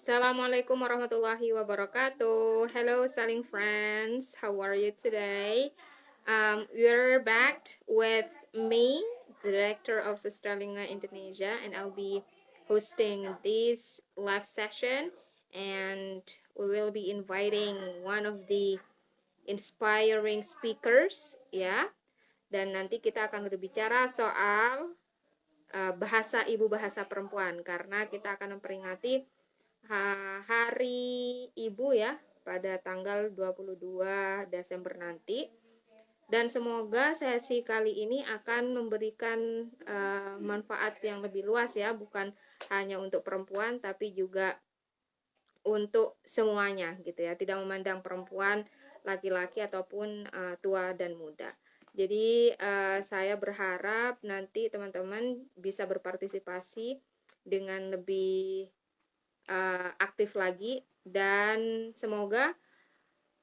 Assalamualaikum warahmatullahi wabarakatuh. Hello, selling friends. How are you today? We're back with me, the director of Sustralinga Indonesia, and I'll be hosting this live session. And we will be inviting one of the inspiring speakers, ya. Dan nanti kita akan berbicara soal bahasa ibu, bahasa perempuan, karena kita akan memperingati Hari Ibu ya pada tanggal 22 Desember nanti. Dan semoga sesi kali ini akan memberikan manfaat yang lebih luas ya, bukan hanya untuk perempuan tapi juga untuk semuanya gitu ya, tidak memandang perempuan, laki-laki ataupun tua dan muda. Jadi saya berharap nanti teman-teman bisa berpartisipasi dengan lebih aktif lagi, dan semoga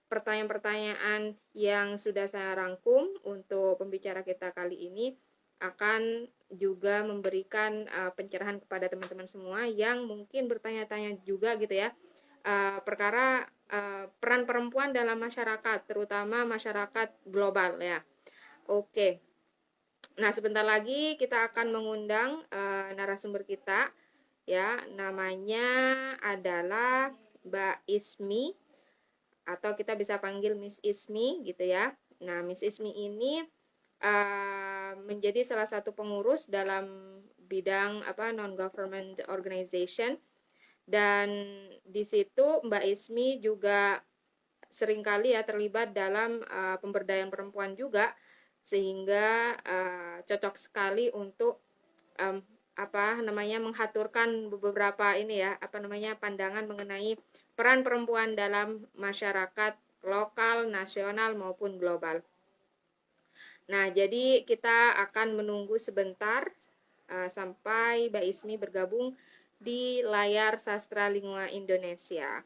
pertanyaan-pertanyaan yang sudah saya rangkum untuk pembicara kita kali ini akan juga memberikan pencerahan kepada teman-teman semua yang mungkin bertanya-tanya juga gitu ya, perkara peran perempuan dalam masyarakat, terutama masyarakat global ya. Oke. Nah, sebentar lagi kita akan mengundang narasumber kita ya, namanya adalah Mbak Ismi, atau kita bisa panggil Miss Ismi gitu ya. Nah, Miss Ismi ini menjadi salah satu pengurus dalam bidang non-government organization, dan di situ Mbak Ismi juga seringkali ya terlibat dalam pemberdayaan perempuan juga, sehingga cocok sekali untuk menghaturkan beberapa pandangan mengenai peran perempuan dalam masyarakat lokal, nasional maupun global. Nah, jadi kita akan menunggu sebentar sampai Mbak Ismi bergabung di layar Sustralinga Indonesia.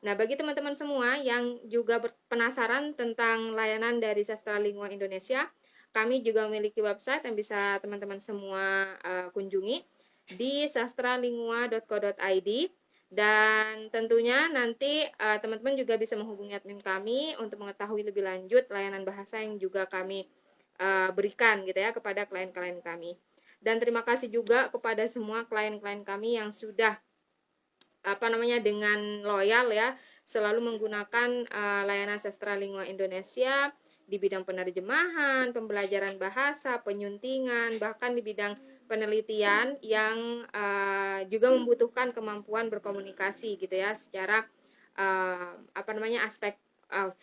Nah, bagi teman-teman semua yang juga penasaran tentang layanan dari Sustralinga Indonesia, kami juga memiliki website yang bisa teman-teman semua kunjungi di sastralingua.co.id, dan tentunya nanti teman-teman juga bisa menghubungi admin kami untuk mengetahui lebih lanjut layanan bahasa yang juga kami berikan gitu ya kepada klien-klien kami. Dan terima kasih juga kepada semua klien-klien kami yang sudah dengan loyal ya selalu menggunakan layanan Sustralinga Indonesia di bidang penerjemahan, pembelajaran bahasa, penyuntingan, bahkan di bidang penelitian yang juga membutuhkan kemampuan berkomunikasi gitu ya secara aspek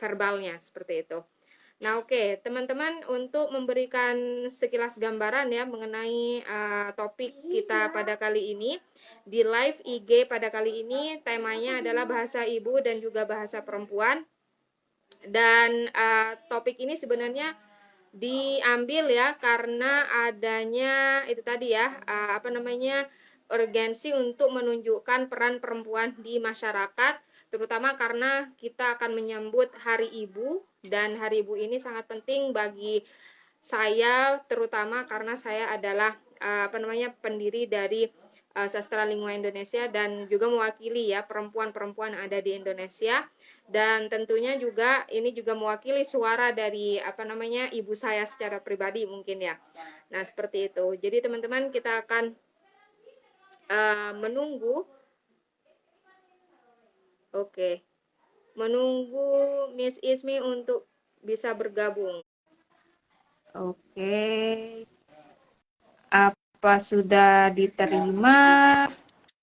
verbalnya seperti itu. Nah, oke, teman-teman, untuk memberikan sekilas gambaran ya mengenai topik kita pada kali ini di live IG pada kali ini, temanya adalah bahasa ibu dan juga bahasa perempuan. Dan topik ini sebenarnya diambil ya karena adanya itu tadi ya urgensi untuk menunjukkan peran perempuan di masyarakat, terutama karena kita akan menyambut Hari Ibu, dan Hari Ibu ini sangat penting bagi saya, terutama karena saya adalah pendiri dari Sustralinga Indonesia dan juga mewakili ya perempuan-perempuan yang ada di Indonesia, dan tentunya juga ini juga mewakili suara dari ibu saya secara pribadi mungkin ya. Nah, seperti itu. Jadi teman-teman, kita akan menunggu Miss Ismi untuk bisa bergabung. Apa sudah diterima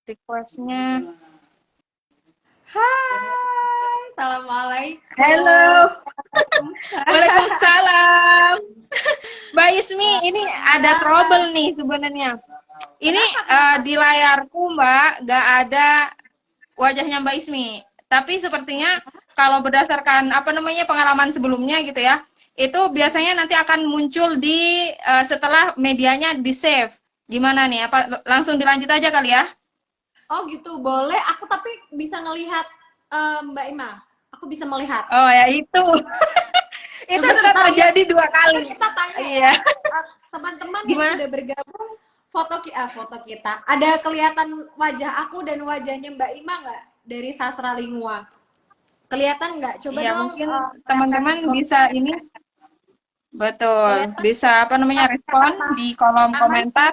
requestnya? Hai, assalamualaikum. Halo. Waalaikumsalam. Mbak Ismi, ini ada trouble nih sebenarnya. Ini di layarku Mbak, gak ada wajahnya Mbak Ismi. Tapi sepertinya kalau berdasarkan pengalaman sebelumnya gitu ya, itu biasanya nanti akan muncul di setelah medianya di save. Gimana nih? Apa langsung dilanjut aja kali ya? Oh gitu, boleh. Aku tapi bisa ngelihat Mbak Ima. Aku bisa melihat. Oh ya itu. Itu Coba sudah terjadi lihat. 2 kali. Kita tanya iya. teman-teman yang sudah bergabung, foto kita. Ada kelihatan wajah aku dan wajahnya Mbak Ima nggak? dari Sastra Lingua. Kelihatan nggak? Coba Iya, dong mungkin lihatkan di teman-teman kolom. bisa ini, betul, Kelihatan bisa apa namanya respon kata-kata di kolom aman. komentar.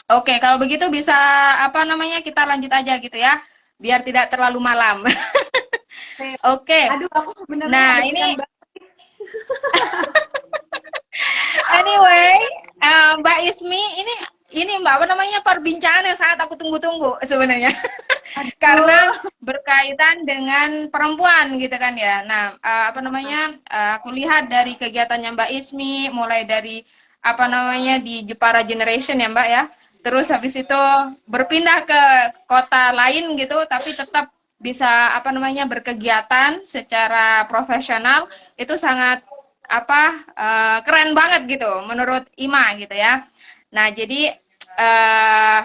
Oke, kalau begitu bisa apa namanya kita lanjut aja gitu ya, biar tidak terlalu malam. Oke, Aduh, aku sebenarnya nah ini deg-degan banget. anyway, Mbak Ismi, ini Mbak apa namanya perbincangan yang sangat aku tunggu-tunggu sebenarnya. Karena Aduh. berkaitan dengan perempuan gitu kan ya. Nah, apa namanya? Aku lihat dari kegiatannya Mbak Ismi, mulai dari apa namanya di Jepara Generation ya Mbak ya. Terus habis itu berpindah ke kota lain gitu, tapi tetap bisa apa namanya berkegiatan secara profesional itu sangat apa keren banget gitu menurut Ima gitu ya. Nah, jadi eh,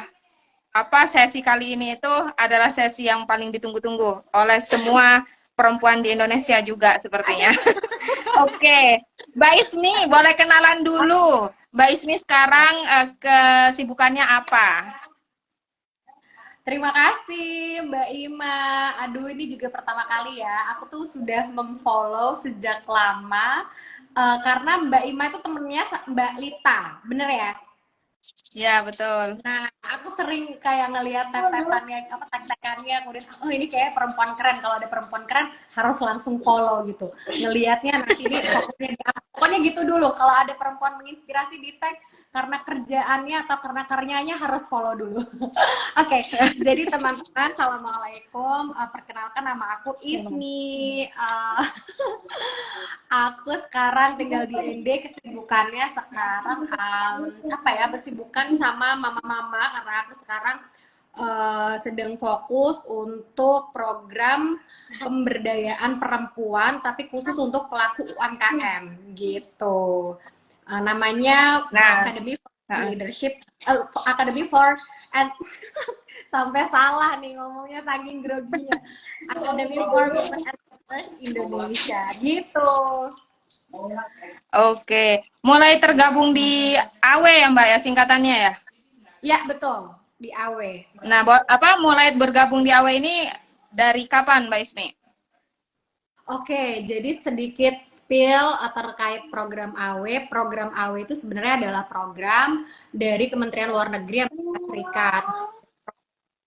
apa sesi kali ini itu adalah sesi yang paling ditunggu-tunggu oleh semua perempuan di Indonesia juga sepertinya. Oke, Mbak Ismi boleh kenalan dulu. Mbak Ismi sekarang kesibukannya apa? Terima kasih Mbak Ima. Aduh, ini juga pertama kali ya. Aku tuh sudah memfollow sejak lama karena Mbak Ima itu temennya Mbak Lita, bener ya? Ya, betul. Nah, aku sering kayak ngelihat tap-tapannya, apa tag-tagannya, kemudian oh ini kayak perempuan keren. Kalau ada perempuan keren harus langsung follow gitu. Ngelihatnya nanti ini fokusnya di apa. Pokoknya gitu dulu. Kalau ada perempuan menginspirasi di tag karena kerjaannya atau karena karyanya harus follow dulu. Oke, jadi teman-teman, assalamualaikum. Perkenalkan nama aku Ismi. Aku sekarang tinggal di ND, kesibukannya sekarang apa ya, bersibukan sama mama-mama karena aku sekarang sedang fokus untuk program pemberdayaan perempuan tapi khusus untuk pelaku UMKM gitu. Namanya Nah, Academy for Leadership, Academy for and sampai salah nih ngomongnya saking groginya. Academy for Women Entrepreneurs Indonesia gitu. oke. Mulai tergabung di AW ya Mbak ya singkatannya ya. Ya, betul. Di AW. Nah, apa mulai bergabung di AW ini dari kapan Mbak Ismi? Oke, jadi sedikit spill terkait program AW. Program AW itu sebenarnya adalah program dari Kementerian Luar Negeri Amerika Serikat.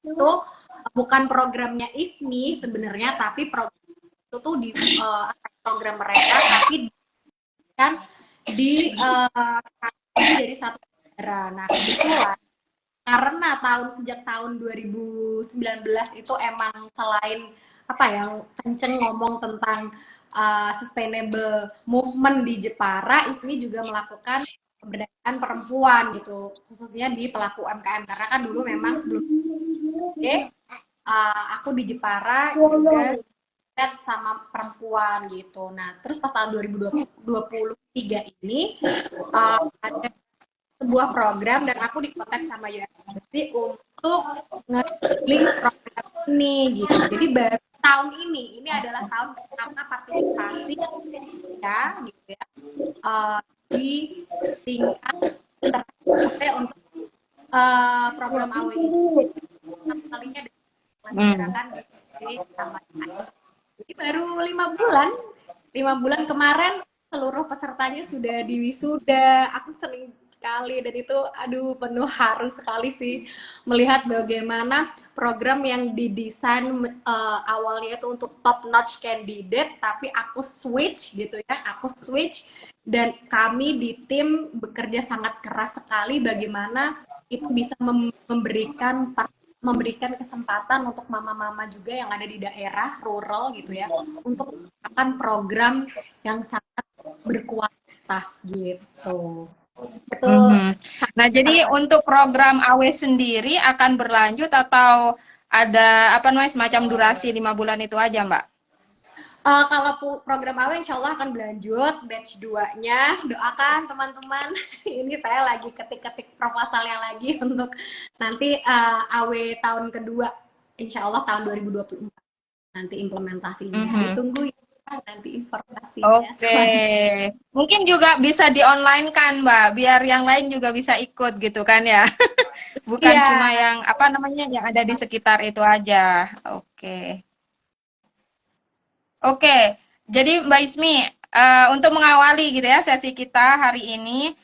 Itu bukan programnya ISMI sebenarnya, tapi program itu tuh di program mereka, tapi kan di dari satu negara. Nah, kebetulan karena sejak tahun 2019 itu emang selain apa ya kenceng ngomong tentang sustainable movement di Jepara, ISMI juga melakukan pemberdayaan perempuan gitu, khususnya di pelaku UMKM karena kan dulu memang sebelum aku di Jepara juga sama perempuan gitu. Nah, terus pas tahun 2023 ini ada sebuah program dan aku dikontak sama UNFC untuk nge-link program ini gitu. Jadi baru tahun ini adalah tahun pertama partisipasi ya gitu ya di tingkat internasional untuk program AW ini. Pertama kalinya diselenggarakan di Taman Air. Jadi baru 5 bulan kemarin seluruh pesertanya sudah diwisuda. Aku senang sekali dan itu aduh penuh haru sekali sih melihat bagaimana program yang didesain awalnya itu untuk top notch candidate tapi aku switch gitu ya, aku switch dan kami di tim bekerja sangat keras sekali bagaimana itu bisa memberikan kesempatan untuk mama-mama juga yang ada di daerah rural gitu ya untuk menggunakan program yang sangat berkualitas gitu. Itu Nah, jadi untuk program AW sendiri akan berlanjut atau ada apa namanya semacam durasi 5 bulan itu aja, Mbak? kalau program AW insya Allah akan berlanjut batch 2-nya. Doakan teman-teman. Ini saya lagi ketik-ketik proposalnya lagi untuk nanti AW tahun kedua. Insya Allah tahun 2024 nanti implementasinya. Ditunggu ya nanti informasinya. Oke. Mungkin juga bisa di online kan, Mbak, biar yang lain juga bisa ikut gitu kan ya. Bukan Iya, cuma yang apa namanya yang ada di sekitar itu aja. Oke. Oke. Jadi Mbak Ismi, untuk mengawali gitu ya sesi kita hari ini,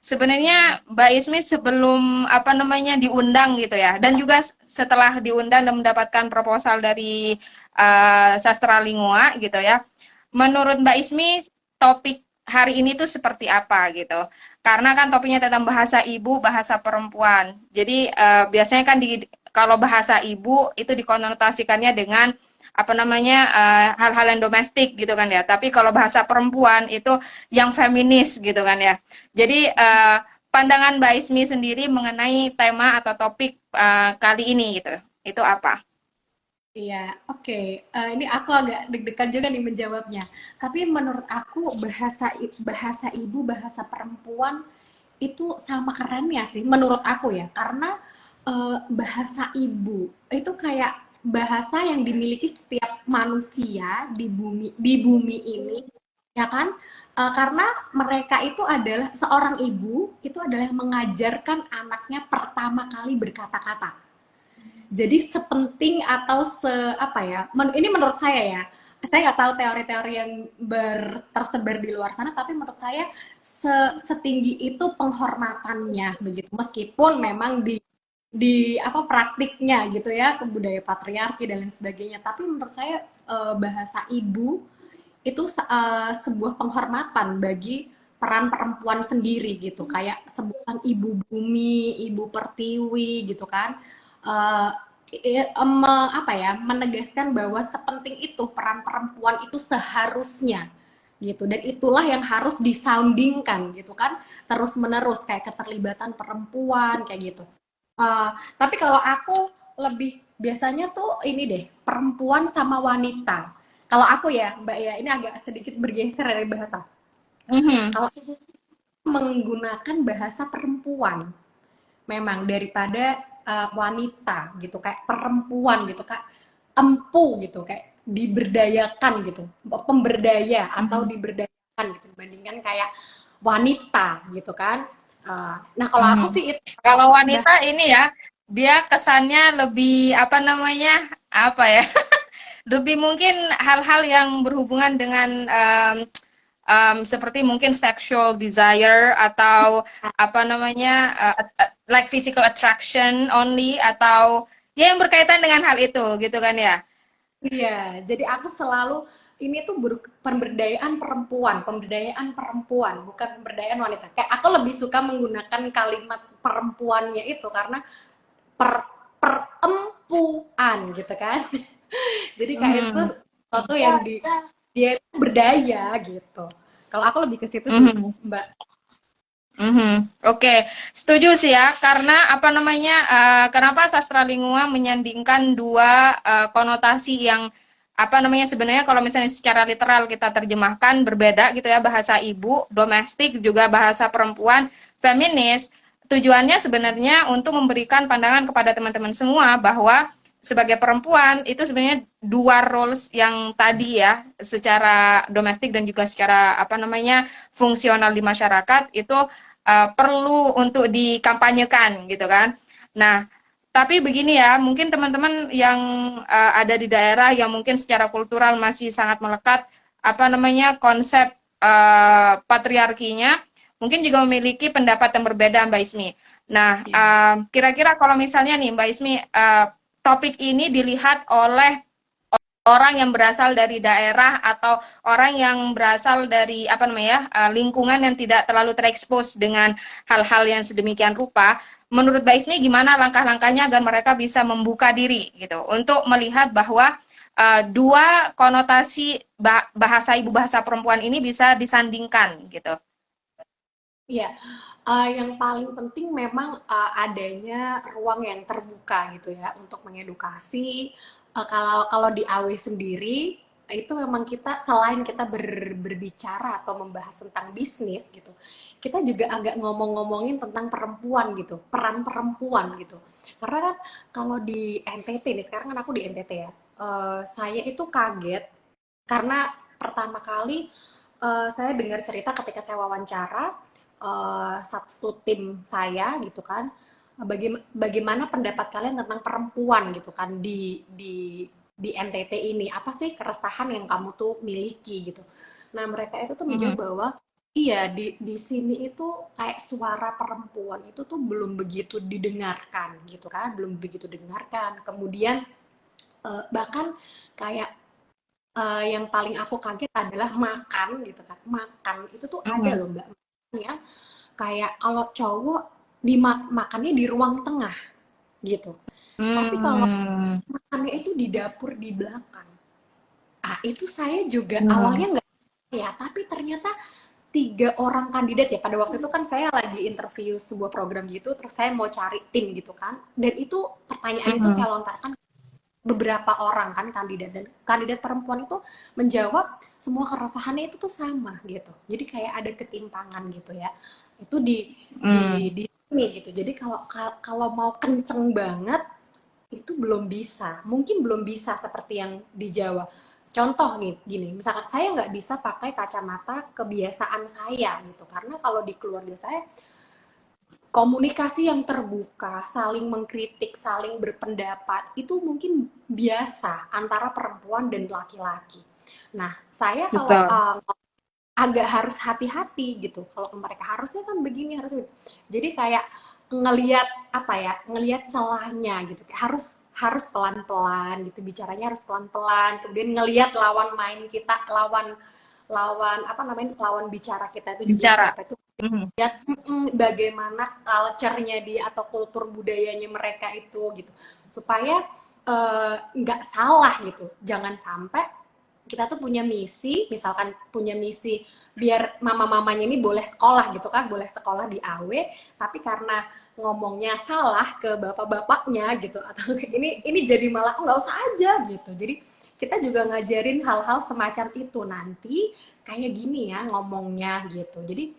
sebenarnya Mbak Ismi sebelum apa namanya diundang gitu ya, dan juga setelah diundang dan mendapatkan proposal dari Sastra Lingua gitu ya, menurut Mbak Ismi topik hari ini tuh seperti apa gitu? Karena kan topiknya tentang bahasa ibu, bahasa perempuan. Jadi biasanya kan kalau bahasa ibu itu dikonotasikannya dengan apa namanya hal-hal yang domestik gitu kan ya. Tapi kalau bahasa perempuan itu yang feminis gitu kan ya. Jadi pandangan Mbak Ismi sendiri mengenai tema atau topik kali ini gitu. Itu apa? iya, oke. Ini aku agak deg-degan juga nih menjawabnya. Tapi menurut aku bahasa ibu, bahasa perempuan itu sama kerennya sih menurut aku ya. Karena bahasa ibu itu kayak bahasa yang dimiliki setiap manusia di bumi ini, ya kan? Karena mereka itu adalah seorang ibu itu adalah yang mengajarkan anaknya pertama kali berkata-kata. Jadi sepenting atau apa ya, ini menurut saya ya, saya nggak tahu teori-teori yang tersebar di luar sana, tapi menurut saya setinggi itu penghormatannya begitu, meskipun memang di apa praktiknya gitu ya, ke budaya patriarki dan lain sebagainya, tapi menurut saya bahasa ibu itu sebuah penghormatan bagi peran perempuan sendiri gitu, kayak sebutan ibu bumi, ibu pertiwi gitu kan. Eh, apa ya, menegaskan bahwa sepenting itu peran perempuan itu seharusnya gitu, dan itulah yang harus disoundingkan gitu kan, terus menerus kayak keterlibatan perempuan kayak gitu. Tapi kalau aku lebih biasanya tuh ini deh, perempuan sama wanita. Kalau aku ya Mbak ya, ini agak sedikit bergeser dari bahasa. Mhm. Kalau aku menggunakan bahasa perempuan memang daripada wanita gitu, kayak perempuan gitu, kak, empu gitu, kayak diberdayakan gitu, pemberdaya atau Mhm. diberdayakan gitu dibandingkan kayak wanita gitu kan. Nah kalau aku Mhm. sih itu Kalau bah wanita ini ya, dia kesannya lebih apa namanya, apa ya, lebih mungkin hal-hal yang berhubungan dengan seperti mungkin sexual desire atau apa namanya, like physical attraction only atau ya yang berkaitan dengan hal itu gitu kan ya. Iya, jadi aku selalu ini tuh pemberdayaan perempuan, bukan pemberdayaan wanita. Kayak aku lebih suka menggunakan kalimat perempuannya itu karena per perempuan gitu kan. Jadi kayak itu Mhm. sesuatu yang dia itu berdaya gitu. Kalau aku lebih ke situ sih, Mhm. Mbak. Mhm. Oke, setuju sih ya, karena apa namanya, kenapa sastra lingua menyandingkan dua konotasi yang apa namanya sebenarnya kalau misalnya secara literal kita terjemahkan berbeda gitu ya, bahasa ibu, domestik, juga bahasa perempuan, feminis, tujuannya sebenarnya untuk memberikan pandangan kepada teman-teman semua bahwa sebagai perempuan itu sebenarnya dua roles yang tadi ya, secara domestik dan juga secara apa namanya fungsional di masyarakat itu perlu untuk dikampanyekan gitu kan. Nah, tapi begini ya, mungkin teman-teman yang ada di daerah yang mungkin secara kultural masih sangat melekat apa namanya konsep patriarkinya, mungkin juga memiliki pendapat yang berbeda Mbak Ismi. Nah, Ya. kira-kira kalau misalnya nih Mbak Ismi, topik ini dilihat oleh orang yang berasal dari daerah atau orang yang berasal dari apa namanya lingkungan yang tidak terlalu terekspos dengan hal-hal yang sedemikian rupa. Menurut Mbak Ismi gimana langkah-langkahnya agar mereka bisa membuka diri gitu untuk melihat bahwa dua konotasi bahasa ibu bahasa perempuan ini bisa disandingkan gitu. Iya, yang paling penting memang adanya ruang yang terbuka gitu ya untuk mengedukasi. Kalau kalau di AW sendiri itu memang kita selain kita berbicara atau membahas tentang bisnis gitu, kita juga agak ngomong-ngomongin tentang perempuan gitu, peran perempuan gitu. Karena kan kalau di NTT nih, sekarang kan aku di NTT ya, saya itu kaget karena pertama kali saya dengar cerita ketika saya wawancara satu tim saya gitu kan. bagaimana pendapat kalian tentang perempuan gitu kan di NTT ini? Apa sih keresahan yang kamu tuh miliki gitu? Nah, mereka itu tuh menjawab Mhm. bahwa iya di sini itu kayak suara perempuan itu tuh belum begitu didengarkan gitu kan, belum begitu didengarkan. Kemudian bahkan kayak yang paling aku kaget adalah makan gitu kan. Makan itu tuh ada Mhm. loh Mbak. Ya, kayak kalau cowok makannya di ruang tengah gitu. Tapi kalau Hmm. makannya itu di dapur di belakang. Ah, itu saya juga Hmm. awalnya nggak ya, tapi ternyata 3 orang kandidat ya. Pada waktu itu kan saya lagi interview sebuah program gitu, terus saya mau cari tim gitu kan. Dan itu pertanyaan itu Mhm. saya lontarkan beberapa orang kan kandidat, dan kandidat perempuan itu menjawab semua keresahannya itu tuh sama gitu. Jadi kayak ada ketimpangan gitu ya. Itu Hmm. di sini gitu. Jadi kalau kalau mau kenceng banget itu belum bisa. Mungkin belum bisa seperti yang di Jawa. Contoh nih, gini, misalkan saya nggak bisa pakai kacamata kebiasaan saya gitu, karena kalau di keluarga saya komunikasi yang terbuka, saling mengkritik, saling berpendapat, itu mungkin biasa antara perempuan dan laki-laki. Nah, saya kalau Betul. agak harus hati-hati gitu. Kalau mereka harusnya kan begini, harus gitu. Jadi kayak ngelihat apa ya, ngelihat celahnya gitu. Harus harus pelan-pelan gitu, bicaranya harus pelan-pelan. Kemudian ngelihat lawan main kita, lawan lawan apa namanya, lawan bicara kita itu juga Bicara. siapa itu, Mhm. lihat bagaimana culture-nya dia atau kultur budayanya mereka itu gitu, supaya nggak salah gitu. Jangan sampai kita tuh punya misi, misalkan punya misi biar mama-mamanya ini boleh sekolah gitu kan, boleh sekolah di AW, tapi karena ngomongnya salah ke bapak-bapaknya gitu, atau ini jadi malah nggak usah aja gitu. Jadi kita juga ngajarin hal-hal semacam itu, nanti kayak gini ya ngomongnya gitu. Jadi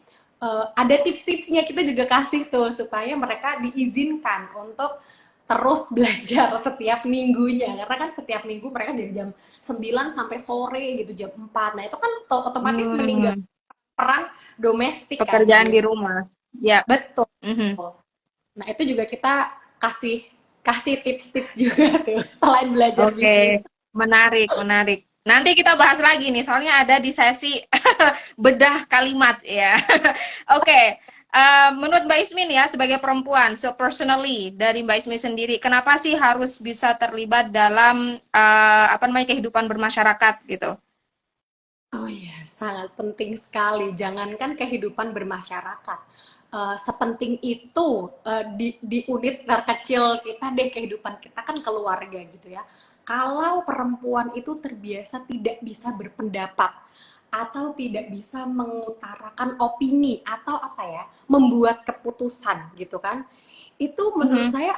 ada tips-tipsnya kita juga kasih tuh supaya mereka diizinkan untuk terus belajar setiap minggunya, karena kan setiap minggu mereka dari jam 9 sampai sore gitu, jam 4. Nah itu kan otomatis meninggal Hmm. peran domestik kan Pekerjaan di gitu. rumah. Ya. Betul. Mhm. Nah itu juga kita kasih kasih tips-tips juga tuh selain belajar bisnis. Oke, menarik, menarik. Nanti kita bahas lagi nih, soalnya ada di sesi bedah kalimat ya. Oke, menurut Mbak Ismin ya sebagai perempuan, so personally dari Mbak Ismin sendiri, kenapa sih harus bisa terlibat dalam apa namanya kehidupan bermasyarakat gitu? Oh iya, sangat penting sekali. Jangankan kehidupan bermasyarakat, sepenting itu di unit terkecil kita deh, kehidupan kita kan keluarga gitu ya. Kalau perempuan itu terbiasa tidak bisa berpendapat atau tidak bisa mengutarakan opini atau apa ya, membuat keputusan gitu kan, itu menurut Mhm. saya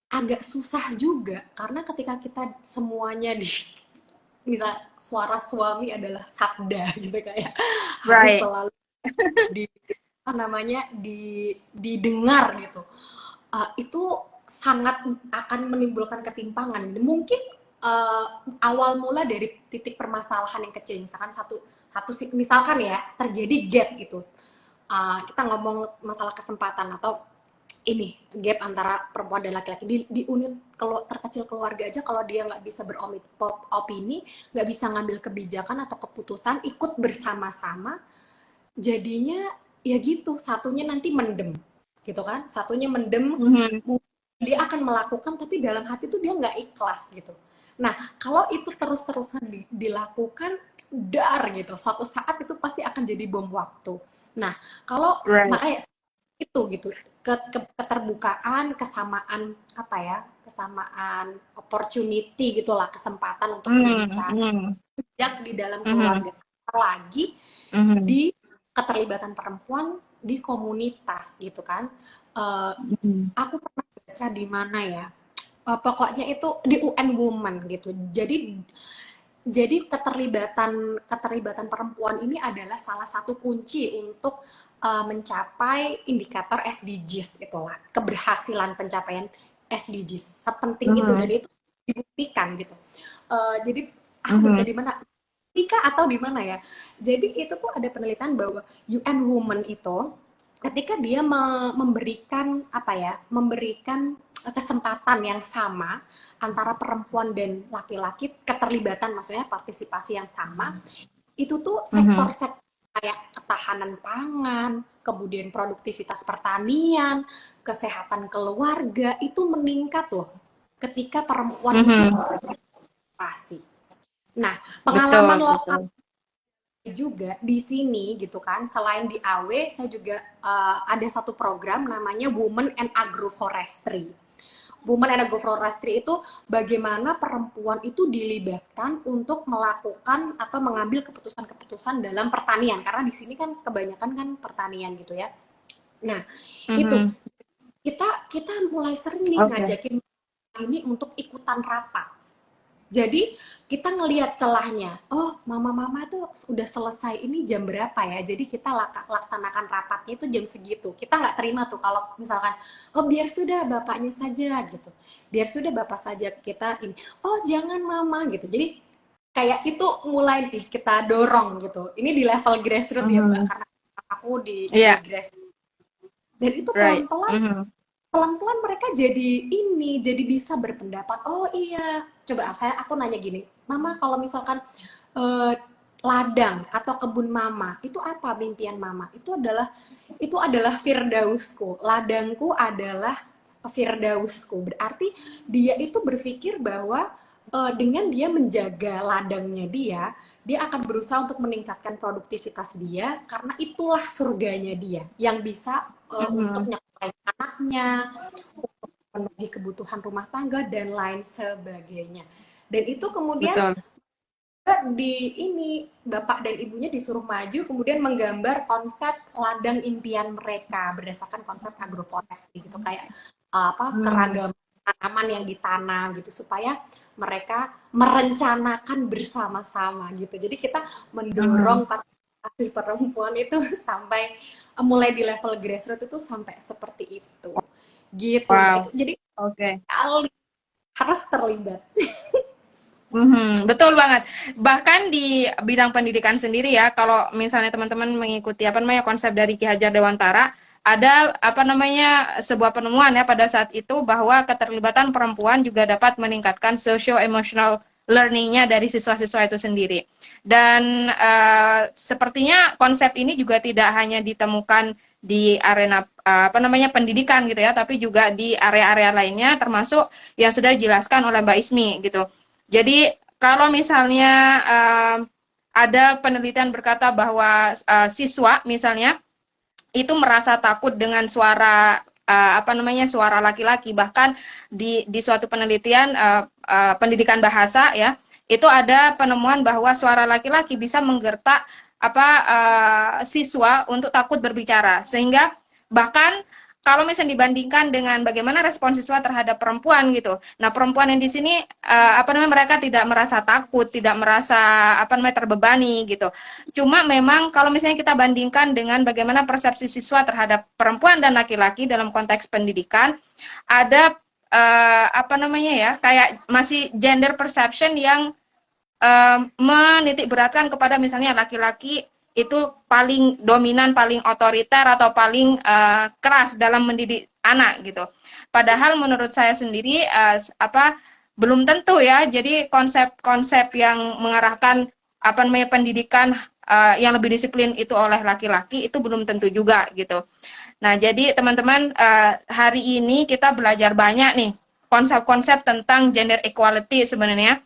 agak susah juga, karena ketika kita semuanya misal suara suami adalah sabda gitu, kayak harus Right. selalu di apa namanya didengar gitu. Itu sangat akan menimbulkan ketimpangan. Mungkin uh, awal mula dari titik permasalahan yang kecil, misalkan satu satu misalkan ya terjadi gap gitu. Kita ngomong masalah kesempatan atau ini gap antara perempuan dan laki-laki di unit terkecil keluarga aja, kalau dia nggak bisa beropini, nggak bisa ngambil kebijakan atau keputusan ikut bersama-sama, jadinya ya gitu, satunya nanti mendem gitu kan, satunya mendem, Mhm. dia akan melakukan tapi dalam hati tuh dia nggak ikhlas gitu. Nah kalau itu terus-terusan dilakukan dar gitu, suatu saat itu pasti akan jadi bom waktu. Nah kalau Right. makanya itu gitu, keterbukaan, kesamaan apa ya, kesamaan opportunity gitulah, kesempatan untuk Mhm. berbicara Mhm. sejak di dalam Mhm. keluarga, apalagi Mhm. di keterlibatan perempuan di komunitas gitu kan. Eh, Mhm. aku pernah baca di mana ya, pokoknya itu di UN Women gitu. Jadi keterlibatan keterlibatan perempuan ini adalah salah satu kunci untuk mencapai indikator SDGs itulah, keberhasilan pencapaian SDGs sepenting itu, dan Mhm. itu dibuktikan gitu. Jadi aku baca Mhm. di mana, Tika atau di mana ya, jadi itu tuh ada penelitian bahwa UN Women itu ketika dia memberikan apa ya, memberikan kesempatan yang sama antara perempuan dan laki-laki, keterlibatan maksudnya partisipasi yang sama, itu tuh Mhm. sektor-sektor kayak ketahanan pangan, kemudian produktivitas pertanian, kesehatan keluarga itu meningkat loh ketika perempuan itu Mhm. partisipasi. Nah, Betul, pengalaman lokal betul. juga di sini gitu kan, selain di AW saya juga ada satu program namanya Women and Agroforestry. Women and Agroforestry itu bagaimana perempuan itu dilibatkan untuk melakukan atau mengambil keputusan-keputusan dalam pertanian, karena di sini kan kebanyakan kan pertanian gitu ya. Nah, itu Mhm. kita kita mulai sering nih Oke. ngajakin ini untuk ikutan rapat. Jadi kita ngelihat celahnya, oh mama-mama tuh udah selesai ini jam berapa ya? Jadi kita laksanakan rapatnya itu jam segitu. Kita nggak terima tuh kalau misalkan, oh biar sudah bapaknya saja gitu. Biar sudah bapak saja kita ini. Oh jangan mama gitu. Jadi kayak itu mulai nih kita dorong gitu. Ini di level grassroots ya Mbak, Mhm. karena aku di Iya, grassroots. Dan itu right. pelan-pelan Mhm. pelan-pelan mereka jadi ini, jadi bisa berpendapat, oh iya, coba aku nanya gini, mama kalau misalkan eh, ladang atau kebun mama, itu apa mimpian mama? Itu adalah Firdausku, ladangku adalah Firdausku, berarti dia itu berpikir bahwa dengan dia menjaga ladangnya dia akan berusaha untuk meningkatkan produktivitas dia, karena itulah surganya dia, yang bisa untuk Mhm. nyekolahin anaknya, memenuhi kebutuhan rumah tangga dan lain sebagainya. Dan itu kemudian Betul. di ini bapak dan ibunya disuruh maju kemudian menggambar konsep ladang impian mereka berdasarkan konsep agroforestry gitu, kayak apa, Mhm. keragaman tanaman yang ditanam gitu supaya mereka merencanakan bersama-sama gitu. Jadi kita Mhm. mendorong partisipasi perempuan itu sampai mulai di level grassroots itu sampai seperti itu gitu Mbak. Itu Wow. jadi Oke. harus terlibat. Mhm, betul banget. Bahkan di bidang pendidikan sendiri ya, kalau misalnya teman-teman mengikuti apa namanya konsep dari Ki Hajar Dewantara, ada apa namanya sebuah penemuan ya pada saat itu bahwa keterlibatan perempuan juga dapat meningkatkan socio-emotional learning-nya dari siswa-siswa itu sendiri. Dan sepertinya konsep ini juga tidak hanya ditemukan di arena apa namanya pendidikan gitu ya, tapi juga di area-area lainnya termasuk yang sudah dijelaskan oleh Mbak Ismi gitu. Jadi kalau misalnya ada penelitian berkata bahwa siswa misalnya itu merasa takut dengan suara apa namanya suara laki-laki, bahkan di suatu penelitian pendidikan bahasa ya itu ada penemuan bahwa suara laki-laki bisa menggertak apa siswa untuk takut berbicara, sehingga bahkan kalau misalnya dibandingkan dengan bagaimana respon siswa terhadap perempuan gitu. Nah, perempuan yang di sini apa namanya mereka tidak merasa takut, tidak merasa apa namanya terbebani gitu. Cuma memang kalau misalnya kita bandingkan dengan bagaimana persepsi siswa terhadap perempuan dan laki-laki dalam konteks pendidikan, ada apa namanya ya, kayak masih gender perception yang menitik beratkan kepada misalnya laki-laki itu paling dominan, paling otoriter atau paling keras dalam mendidik anak gitu. Padahal menurut saya sendiri apa belum tentu ya. Jadi konsep-konsep yang mengarahkan apa namanya pendidikan yang lebih disiplin itu oleh laki-laki itu belum tentu juga gitu. Nah, jadi teman-teman hari ini kita belajar banyak nih konsep-konsep tentang gender equality sebenarnya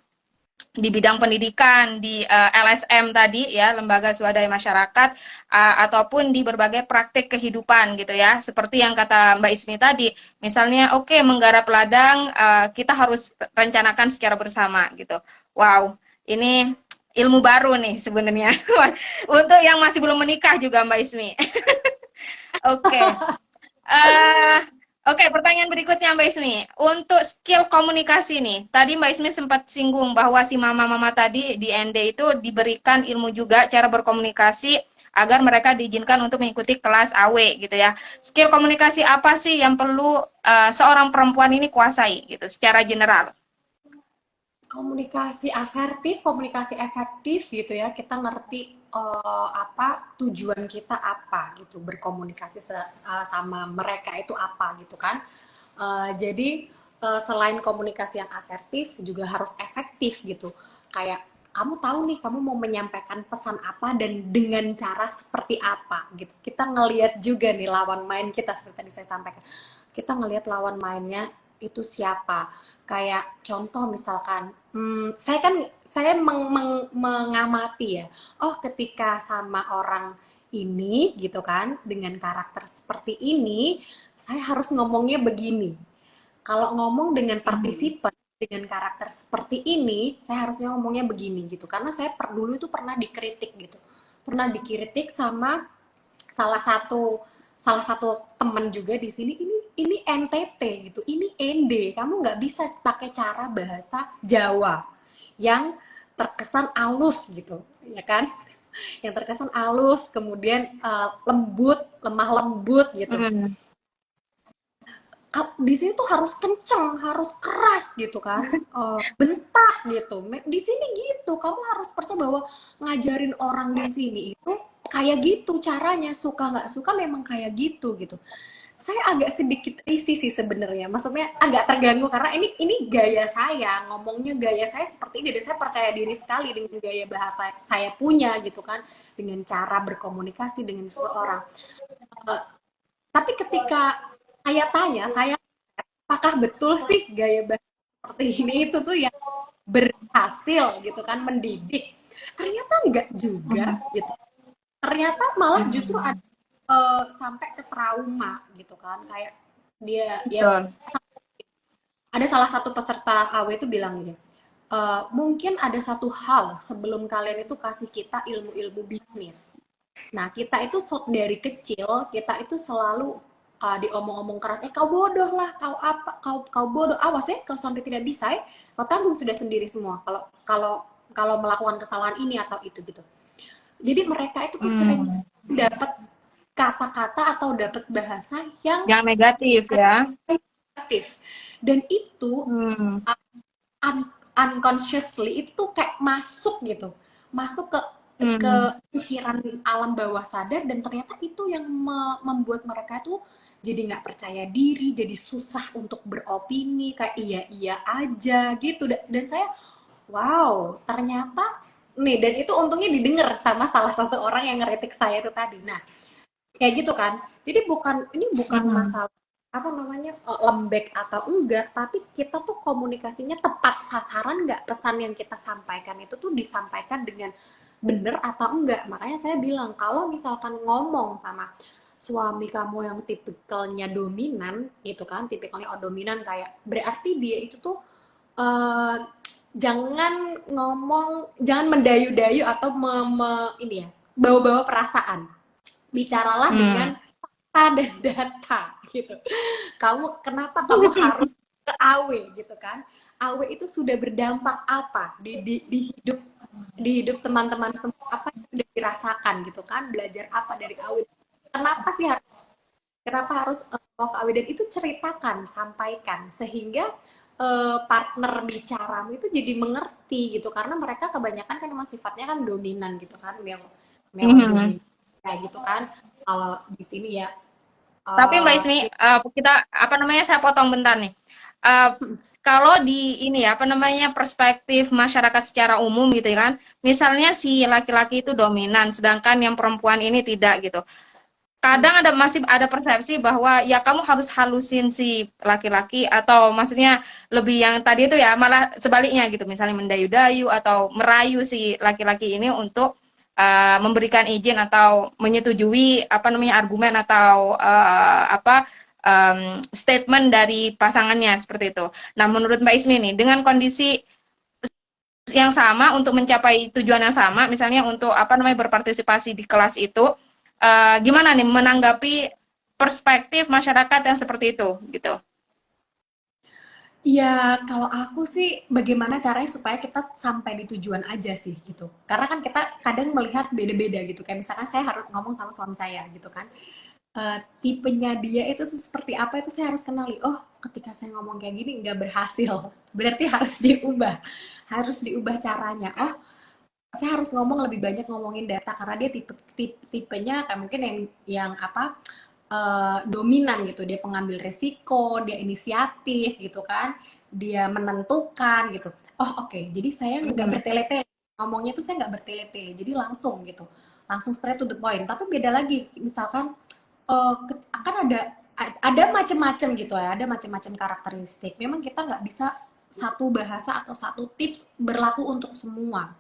di bidang pendidikan, di LSM tadi ya, lembaga swadaya masyarakat, ataupun di berbagai praktik kehidupan gitu ya. Seperti yang kata Mbak Ismi tadi, misalnya oke menggarap ladang kita harus rencanakan secara bersama gitu. Wow, ini ilmu baru nih sebenarnya untuk yang masih belum menikah juga Mbak Ismi. Oke. Eh, Oke, pertanyaan berikutnya Mbak Ismi. Untuk skill komunikasi nih, tadi Mbak Ismi sempat singgung bahwa si mama-mama tadi di ND itu diberikan ilmu juga cara berkomunikasi agar mereka diizinkan untuk mengikuti kelas AW gitu ya. Skill komunikasi apa sih yang perlu seorang perempuan ini kuasai gitu secara general? Komunikasi asertif, komunikasi efektif gitu ya. Kita ngerti. apa tujuan kita apa gitu, berkomunikasi sama mereka itu apa gitu kan. Jadi selain komunikasi yang asertif juga harus efektif gitu. Kayak kamu tahu nih kamu mau menyampaikan pesan apa dan dengan cara seperti apa gitu. Kita ngelihat juga nih lawan main kita seperti tadi saya sampaikan. Kita ngelihat lawan mainnya itu siapa. Kayak contoh misalkan, saya mengamati ya. Oh, ketika sama orang ini gitu kan dengan karakter seperti ini, saya harus ngomongnya begini. Kalau ngomong dengan partisipan dengan karakter seperti ini, saya harusnya ngomongnya begini gitu. Karena saya dulu itu pernah dikritik gitu. Pernah dikritik sama salah satu salah satu teman juga di sini, ini NTT gitu, ini ND, kamu nggak bisa pakai cara bahasa Jawa yang terkesan halus gitu, ya kan? Yang terkesan halus, kemudian lembut, lemah lembut gitu. Hmm. Di sini tuh harus kenceng, harus keras gitu kan, bentak gitu. Di sini gitu, kamu harus percaya bahwa ngajarin orang di sini itu kayak gitu caranya, suka nggak suka memang kayak gitu gitu. Saya agak sedikit risih sih sebenarnya, maksudnya agak terganggu karena ini gaya saya, ngomongnya gaya saya seperti ini dan saya percaya diri sekali dengan gaya bahasa saya punya gitu kan, dengan cara berkomunikasi dengan seseorang. Eh, tapi ketika saya tanya, apakah betul sih gaya bahasa seperti ini itu tuh yang berhasil gitu kan mendidik? Ternyata enggak juga gitu. Ternyata malah justru ada sampai ke trauma gitu kan. Kayak dia Betul. ada salah satu peserta AW itu bilang gini, mungkin ada satu hal sebelum kalian itu kasih kita ilmu-ilmu bisnis. Nah, kita itu dari kecil, kita itu selalu diomong-omong keras, kau bodoh lah, kau apa, kau bodoh, awas ya, kau sampai tidak bisa ya, kau tanggung sudah sendiri semua. Kalau kalau kalau melakukan kesalahan ini atau itu gitu. Jadi mereka itu tuh sering Hmm. dapat kata-kata atau dapat bahasa yang Yang negatif ya. negatif, dan itu Hmm. unconsciously itu tuh kayak masuk gitu, masuk ke Hmm. pikiran alam bawah sadar dan ternyata itu yang membuat mereka tuh jadi nggak percaya diri, jadi susah untuk beropini, kayak iya iya aja gitu. Dan saya wow, ternyata nih, dan itu untungnya didengar sama salah satu orang yang ngeritik saya itu tadi. Nah, kayak gitu kan. Jadi ini bukan Hmm. masalah apa namanya lembek atau enggak, tapi kita tuh komunikasinya tepat sasaran nggak, pesan yang kita sampaikan itu tuh disampaikan dengan bener atau enggak. Makanya saya bilang kalau misalkan ngomong sama suami kamu yang tipikalnya dominan gitu kan, tipikalnya dominan, kayak berarti dia itu tuh eh, jangan jangan mendayu-dayu atau ini ya, bawa-bawa perasaan, bicaralah Hmm. dengan fakta dan data gitu. Kenapa kamu harus ke AW gitu kan? AW itu sudah berdampak apa di hidup teman-teman semua, apa yang sudah dirasakan gitu kan? Belajar apa dari AW? Kenapa sih kenapa harus mau ke AW, dan itu ceritakan, sampaikan sehingga partner bicaramu itu jadi mengerti gitu, karena mereka kebanyakan kan memang sifatnya kan dominan gitu kan, male Hmm. dominan kayak gitu kan. Kalau di sini ya Tapi Mbak Ismi, ya, kita apa namanya, saya potong bentar nih. Eh, Kalau di ini ya, apa namanya, perspektif masyarakat secara umum gitu ya kan, misalnya si laki-laki itu dominan, sedangkan yang perempuan ini tidak gitu. Kadang masih ada persepsi bahwa ya kamu harus halusin si laki-laki, atau maksudnya lebih yang tadi itu ya, malah sebaliknya gitu, misalnya mendayu-dayu atau merayu si laki-laki ini untuk memberikan izin atau menyetujui apa namanya, argumen atau statement dari pasangannya seperti itu. Nah, menurut Mbak Ismi nih, dengan kondisi yang sama untuk mencapai tujuan yang sama, misalnya untuk apa namanya, berpartisipasi di kelas itu, gimana nih menanggapi perspektif masyarakat yang seperti itu gitu? ya kalau aku sih bagaimana caranya supaya kita sampai di tujuan aja sih gitu. Karena kan kita kadang melihat beda-beda gitu. Kayak misalkan saya harus ngomong sama suami saya gitu kan. Tipenya dia itu tuh seperti apa itu saya harus kenali. Oh, ketika saya ngomong kayak gini nggak berhasil, berarti harus diubah caranya. Oh, saya harus ngomong lebih banyak ngomongin data karena dia tipenya kayak mungkin yang apa dominan gitu, dia pengambil resiko, dia inisiatif gitu kan, dia menentukan gitu. Oh oke, jadi saya nggak Mhm. bertele-tele ngomongnya tuh, saya nggak bertele-tele, jadi langsung gitu, langsung straight to the point. Tapi beda lagi, misalkan akan ada macam-macam gitu ya, ada macam-macam karakteristik. Memang kita nggak bisa satu bahasa atau satu tips berlaku untuk semua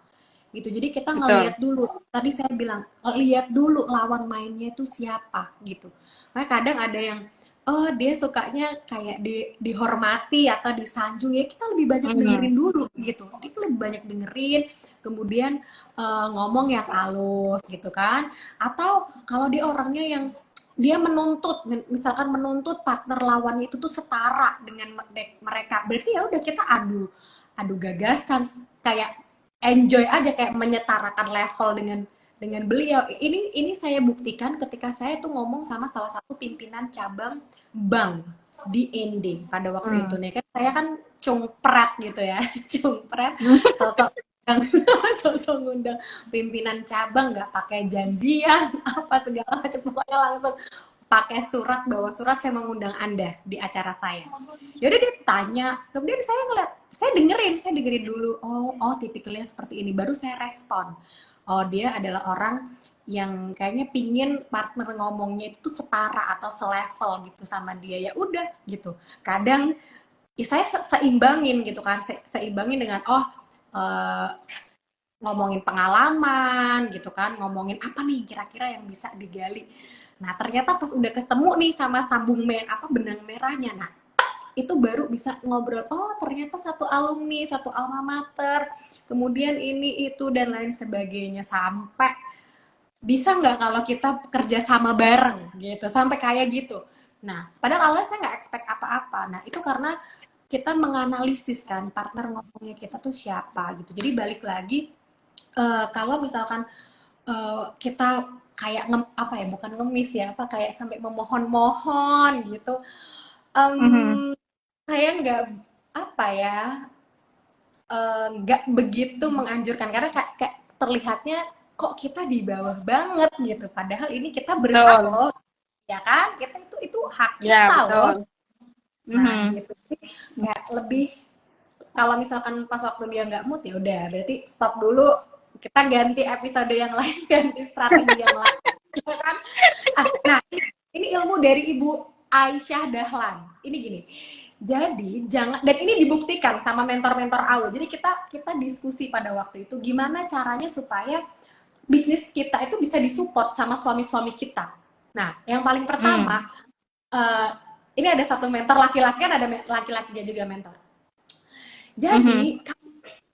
gitu. Jadi kita Betul. ngelihat dulu. Tadi saya bilang lihat dulu lawan mainnya itu siapa gitu. Makanya kadang ada yang oh dia sukanya kayak dihormati atau disanjung, ya kita lebih banyak Mhm. dengerin dulu gitu. Kita lebih banyak dengerin, kemudian ngomong yang halus gitu kan. Atau kalau dia orangnya yang dia menuntut, misalkan menuntut partner lawannya itu tuh setara dengan mereka, berarti ya udah kita adu adu gagasan, kayak enjoy aja, kayak menyetarakan level dengan beliau. Ini saya buktikan ketika saya tuh ngomong sama salah satu pimpinan cabang bank di ND pada waktu itu Mhm. nih kan. Saya kan cungpret gitu ya, cungpret, sosok sosok ngundang pimpinan cabang nggak pakai janjian apa segala macam, pokoknya langsung pakai surat, bawa surat, saya mengundang Anda di acara saya. Yaudah dia tanya, kemudian saya ngeliat, saya dengerin dulu, oh tipikalnya seperti ini, baru saya respon. Oh dia adalah orang yang kayaknya pingin partner ngomongnya itu tuh setara atau selevel gitu sama dia, ya udah gitu. Kadang ya saya seimbangin gitu kan, seimbangin dengan eh, ngomongin pengalaman gitu kan, ngomongin apa nih kira-kira yang bisa digali. Nah ternyata pas udah ketemu nih sama sambung apa benang merahnya, nah itu baru bisa ngobrol, oh ternyata satu alumni, satu alma mater, kemudian ini itu dan lain sebagainya, sampai bisa nggak kalau kita kerja sama bareng gitu, sampai kayak gitu. Nah padahal awalnya saya nggak expect apa-apa, nah itu karena kita menganalisis kan partner ngomongnya kita tuh siapa gitu. Jadi balik lagi, kalau misalkan kita kayak apa ya, bukan ngemis ya, apa kayak sampai memohon-mohon gitu, Mhm. saya nggak apa ya, nggak begitu menganjurkan karena kayak terlihatnya kok kita di bawah banget gitu, padahal ini kita berhak Betul. loh, ya kan, kita itu hak Ya, kita loh. betul. Nah Mhm. gitu, jadi kayak lebih, kalau misalkan pas waktu dia nggak mood ya udah berarti stop dulu, kita ganti episode yang lain, ganti strategi yang lain, ya kan. Nah ini ilmu dari Ibu Aisyah Dahlan, ini gini, jadi jangan, dan ini dibuktikan sama mentor-mentor awal, jadi kita kita diskusi pada waktu itu gimana caranya supaya bisnis kita itu bisa disupport sama suami-suami kita. Nah yang paling Mhm. pertama, eh, ini ada satu mentor laki-laki, kan ada laki-lakinya juga mentor. Mhm. Jadi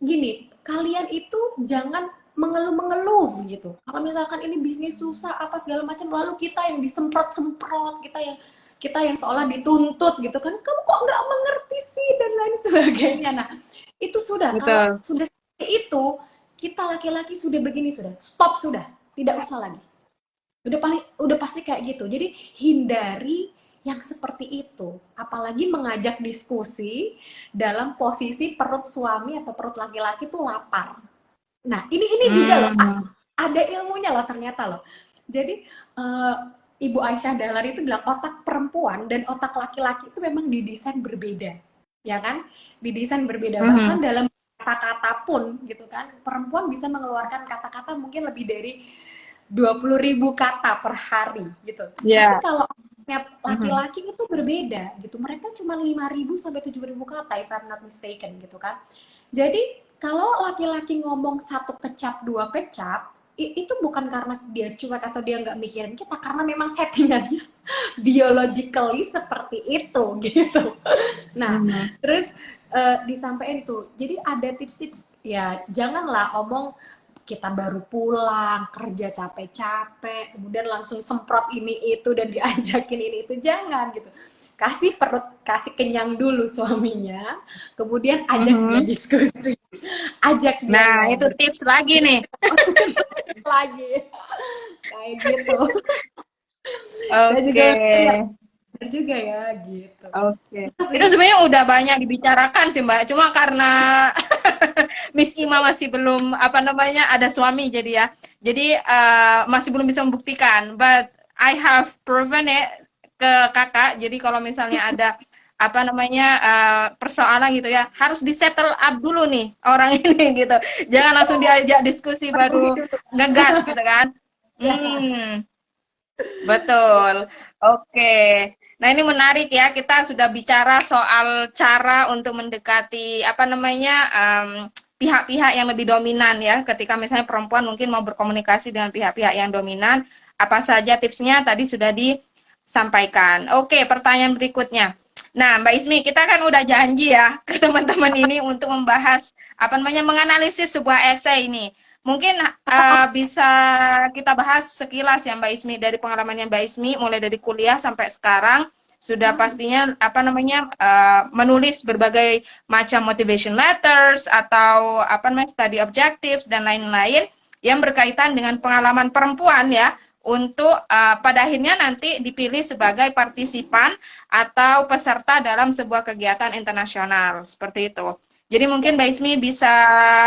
gini, kalian itu jangan mengeluh-mengeluh gitu. Kalau misalkan ini bisnis susah apa segala macam, lalu kita yang disemprot-semprot, kita yang seolah dituntut gitu kan, kamu kok nggak mengerti sih dan lain sebagainya. Nah itu sudah, kalau Betul. sudah seperti itu, kita laki-laki sudah begini, sudah stop, sudah tidak usah lagi. Udah pasti kayak gitu. Jadi hindari yang seperti itu. Apalagi mengajak diskusi dalam posisi perut suami atau perut laki-laki tuh lapar. Nah, ini juga loh, Mhm. ada ilmunya loh ternyata loh. Jadi Ibu Aisyah Dahlan itu bilang otak perempuan dan otak laki-laki itu memang didesain berbeda, ya kan? Didesain berbeda. Bahkan Mhm. dalam kata-kata pun gitu kan, perempuan bisa mengeluarkan kata-kata mungkin lebih dari 20.000 kata per hari gitu. Tapi Ya. kalau Mhm. laki-laki itu berbeda gitu. Mereka cuma 5.000 sampai 7.000 kata, if I'm not mistaken gitu kan. Jadi kalau laki-laki ngomong satu kecap, dua kecap, itu bukan karena dia cuek atau dia nggak mikirin kita, karena memang settingannya biologically seperti itu gitu. Nah, Mhm. terus disampaikan tuh. Jadi ada tips-tips ya, janganlah omong kita baru pulang kerja capek-capek kemudian langsung semprot ini itu dan diajakin ini itu, jangan gitu. Kasih perut, kasih kenyang dulu suaminya, kemudian ajak dia Mhm. diskusi, ajak dia Nah, itu ngobrol tips lagi nih. lagi kayak gitu. Saya juga Oke. benar juga ya gitu. Oke. Itu Itu sih. sebenarnya udah banyak dibicarakan sih, Mbak. Cuma karena Miss Ima masih belum apa namanya ada suami jadi ya. Jadi masih belum bisa membuktikan. But I have proven it ke kakak. Jadi kalau misalnya ada apa namanya persoalan gitu ya, harus disettle up dulu nih orang ini gitu. Jangan langsung diajak diskusi baru Penuhi dulu. ngegas gitu kan. Hmm. Betul. Oke. Nah, ini menarik ya. Kita sudah bicara soal cara untuk mendekati apa namanya pihak-pihak yang lebih dominan ya. Ketika misalnya perempuan mungkin mau berkomunikasi dengan pihak-pihak yang dominan, apa saja tipsnya tadi sudah disampaikan. Oke, pertanyaan berikutnya. Nah, Mbak Ismi, kita kan udah janji ya ke teman-teman ini untuk membahas apa namanya menganalisis sebuah esai ini. Mungkin bisa kita bahas sekilas ya Mbak Ismi dari pengalamannya Mbak Ismi mulai dari kuliah sampai sekarang sudah pastinya apa namanya menulis berbagai macam motivation letters atau apa namanya study objectives dan lain-lain yang berkaitan dengan pengalaman perempuan ya untuk pada akhirnya nanti dipilih sebagai partisipan atau peserta dalam sebuah kegiatan internasional seperti itu. Jadi mungkin Mbak Ismi bisa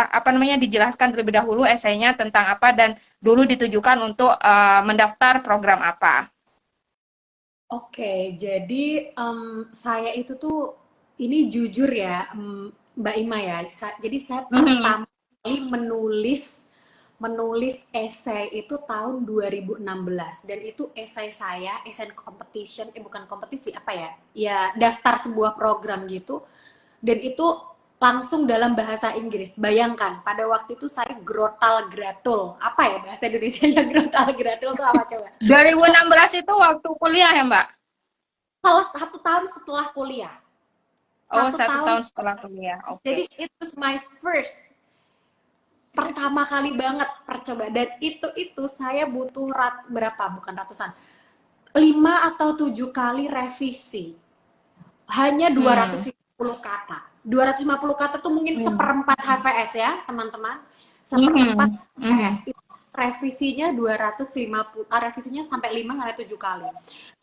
apa namanya dijelaskan terlebih dahulu esainya tentang apa dan dulu ditujukan untuk mendaftar program apa. Oke, jadi saya itu tuh ini jujur ya, Mbak Ima ya. Jadi saya Mhm. pertama kali menulis esai itu tahun 2016 dan itu esai saya, esai competition, bukan kompetisi apa ya? Ya daftar sebuah program gitu dan itu langsung dalam bahasa Inggris. Bayangkan, pada waktu itu saya grotal gratul. Apa ya bahasa Indonesianya grotal gratul itu apa coba? 2016 itu waktu kuliah ya Mbak? Salah 1 tahun setelah kuliah. Oh, satu satu tahun tahun setelah kuliah. Oke. jadi it was my first pertama kali banget percoba dan itu saya butuh berapa bukan ratusan 5 atau 7 kali revisi hanya Hmm. 250 kata 250 kata tuh mungkin Hmm. seperempat HVS ya teman-teman seperempat Mhm. HVS Mhm. revisinya 250 revisinya sampai 5 sampai 7 kali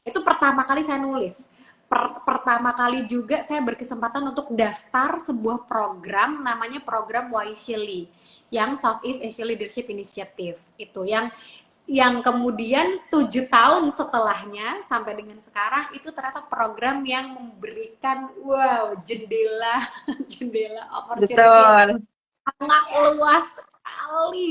itu pertama kali saya nulis pertama kali juga saya berkesempatan untuk daftar sebuah program namanya program Wisely yang Southeast Asia Leadership Initiative itu yang kemudian 7 tahun setelahnya sampai dengan sekarang itu ternyata program yang memberikan wow jendela jendela opportunity yang Betul. sangat luas sekali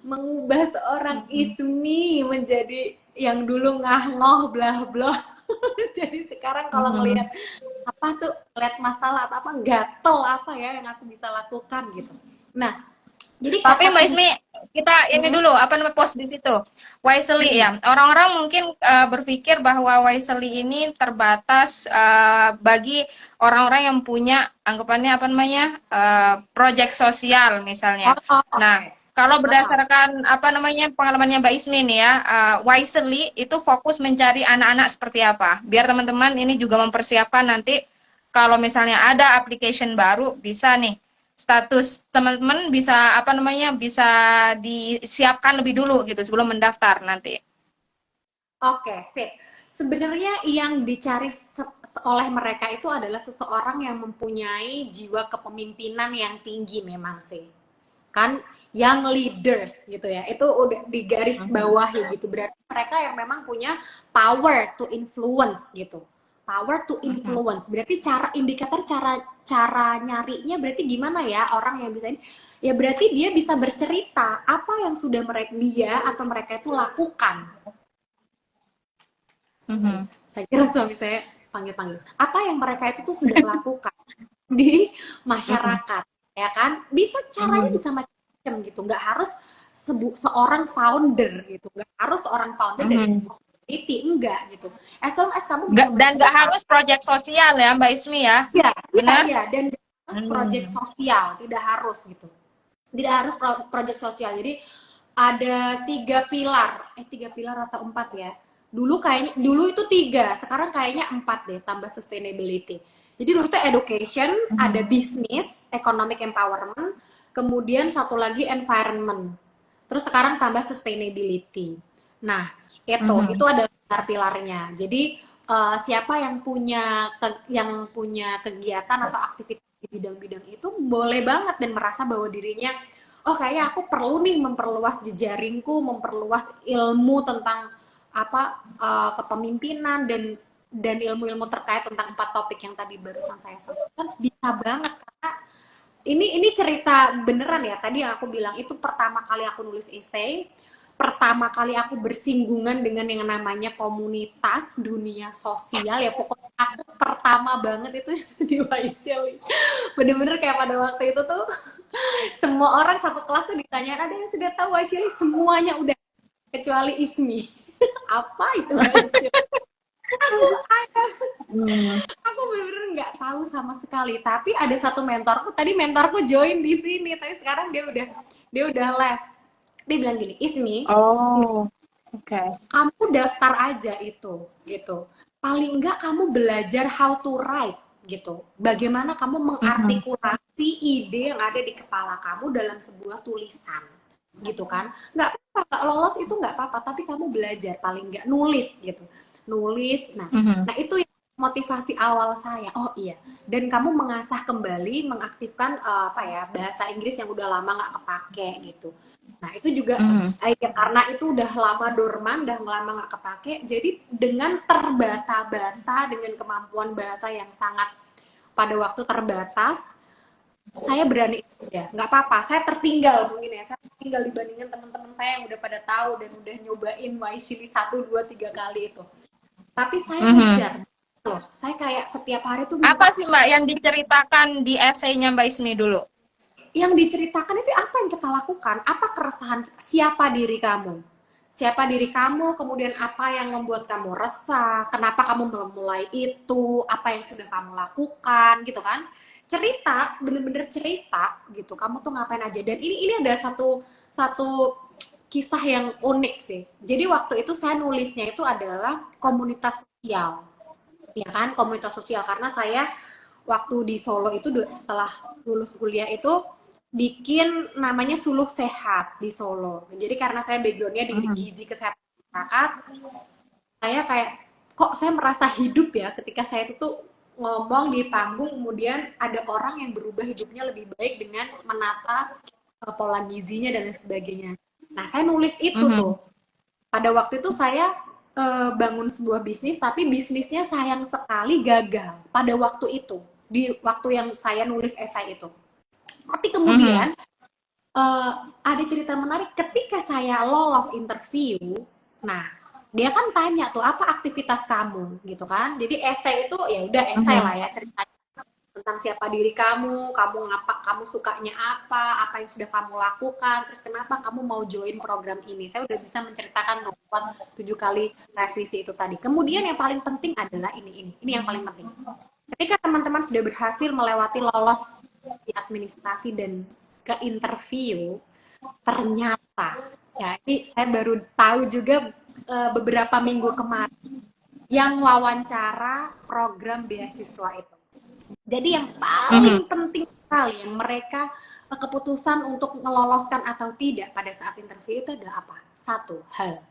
mengubah seorang Mhm. Ismi menjadi yang dulu ngah-ngoh blah-blah jadi sekarang kalau ngelihat Mhm. apa tuh ngeliat masalah atau apa gatel apa ya yang aku bisa lakukan gitu nah jadi Tapi kata Mbak kunci Ismi, kita ini dulu, apa namanya, post di situ. Wisely ya. Orang-orang mungkin berpikir bahwa Wisely ini terbatas bagi orang-orang yang punya anggapannya apa namanya, project sosial misalnya. oh, oh Nah, oke kalau okay. berdasarkan apa namanya pengalamannya Mbak Ismi nih ya, Wisely itu fokus mencari anak-anak seperti apa. Biar teman-teman ini juga mempersiapkan nanti kalau misalnya ada application baru bisa nih status teman-teman bisa apa namanya bisa disiapkan lebih dulu gitu sebelum mendaftar nanti. Oke, sip. Sebenarnya yang dicari oleh mereka itu adalah seseorang yang mempunyai jiwa kepemimpinan yang tinggi memang sih. Kan yang leaders gitu ya. Itu udah di garis Mhm. bawah ya gitu. Berarti mereka yang memang punya power to influence gitu. Power to Mhm. influence. Berarti cara indikator cara nyarinya berarti gimana ya orang yang bisa ini? Ya berarti dia bisa bercerita apa yang sudah mereka dia atau mereka itu lakukan sorry, Mhm. saya kira suami saya panggil-panggil. Apa yang mereka itu tuh sudah lakukan di Mhm. masyarakat, ya kan? Bisa caranya Mhm. bisa macam-macam gitu. Nggak harus seorang founder gitu. Nggak harus seorang founder dari Mhm. sebuah community, enggak gitu. As long as kamu bisa Dan nggak harus menceritakan, proyek sosial ya Mbak Ismi ya, ya, iya, benar? iya, dan nggak harus proyek Hmm. sosial, tidak harus gitu. Tidak harus proyek sosial. Jadi ada 3 pilar, 3 pilar atau 4 ya. Dulu itu 3, sekarang kayaknya 4 deh, tambah sustainability. Jadi dulu itu education, ada Mhm. bisnis, economic empowerment, kemudian satu lagi environment. Terus sekarang tambah sustainability. Nah, itu Mhm. adalah pilar-pilarnya. Jadi siapa yang punya kegiatan atau aktivitas di bidang-bidang itu boleh banget dan merasa bahwa dirinya, oh kayaknya aku perlu nih memperluas jejaringku, memperluas ilmu tentang kepemimpinan dan ilmu-ilmu terkait tentang 4 topik yang tadi barusan saya sebutkan, bisa banget karena ini cerita beneran ya. Tadi yang aku bilang itu pertama kali aku nulis essay, pertama kali aku bersinggungan dengan yang namanya komunitas dunia sosial ya, pokoknya aku pertama banget itu di Waisel. Bener-bener kayak pada waktu itu tuh semua orang satu kelas tuh ditanya ada yang sudah tahu Waisel, semuanya udah kecuali Ismi. Apa itu Waisel? Aku bener-bener nggak tahu sama sekali. Tapi ada satu mentorku, tadi mentorku join di sini, tapi sekarang dia udah left. Dia bilang gini, Ismi, Oh, oke. kamu daftar aja itu, gitu. Paling enggak kamu belajar how to write, gitu. Bagaimana kamu mengartikulasi ide yang ada di kepala kamu dalam sebuah tulisan, gitu kan? Nggak apa-apa, nggak lolos itu nggak apa-apa, tapi kamu belajar paling nggak nulis, gitu. Nulis, nah itu yang motivasi awal saya. Oh iya, dan kamu mengasah kembali, mengaktifkan bahasa Inggris yang udah lama nggak kepake, gitu. Nah itu juga ya, karena itu udah lama dorman, udah lama nggak kepake, jadi dengan terbata-bata, dengan kemampuan bahasa yang sangat pada waktu terbatas, saya berani ya, nggak apa-apa, saya tertinggal mungkin ya, saya tertinggal dibandingkan teman-teman saya yang udah pada tahu dan udah nyobain Waisili 1, 2, 3 kali itu. Tapi saya ngejar loh, saya kayak setiap hari tuh minta. Apa sih Mbak yang diceritakan di esainya Mbak Ismi dulu? Yang diceritakan itu apa yang kita lakukan, apa keresahan, siapa diri kamu, kemudian apa yang membuat kamu resah, kenapa kamu memulai itu, apa yang sudah kamu lakukan, gitu kan. Cerita, bener-bener cerita gitu, kamu tuh ngapain aja. Dan ini ada satu kisah yang unik sih. Jadi waktu itu saya nulisnya itu adalah komunitas sosial, ya kan, komunitas sosial, karena saya waktu di Solo itu setelah lulus kuliah itu bikin namanya Suluh Sehat di Solo. Jadi karena saya backgroundnya di gizi kesehatan masyarakat, saya kayak kok saya merasa hidup ya ketika saya itu tuh ngomong di panggung, kemudian ada orang yang berubah hidupnya lebih baik dengan menata pola gizinya dan lain sebagainya. Nah saya nulis itu tuh. Pada waktu itu saya bangun sebuah bisnis, tapi bisnisnya sayang sekali gagal pada waktu itu, di waktu yang saya nulis esai itu. Tapi kemudian ada cerita menarik ketika saya lolos interview. Nah, dia kan tanya tuh apa aktivitas kamu, gitu kan? Jadi esai itu ya udah esai lah ya, ceritanya tentang siapa diri kamu kamu sukanya apa yang sudah kamu lakukan, terus kenapa kamu mau join program ini. Saya udah bisa menceritakan tuh 7 kali revisi itu tadi. Kemudian yang paling penting adalah ini yang paling penting. Ketika teman-teman sudah berhasil melewati lolos di administrasi dan ke interview, ternyata ya ini saya baru tahu juga beberapa minggu kemarin yang wawancara program beasiswa itu. Jadi yang paling penting sekali yang mereka keputusan untuk meloloskan atau tidak pada saat interview itu adalah apa? Satu hal,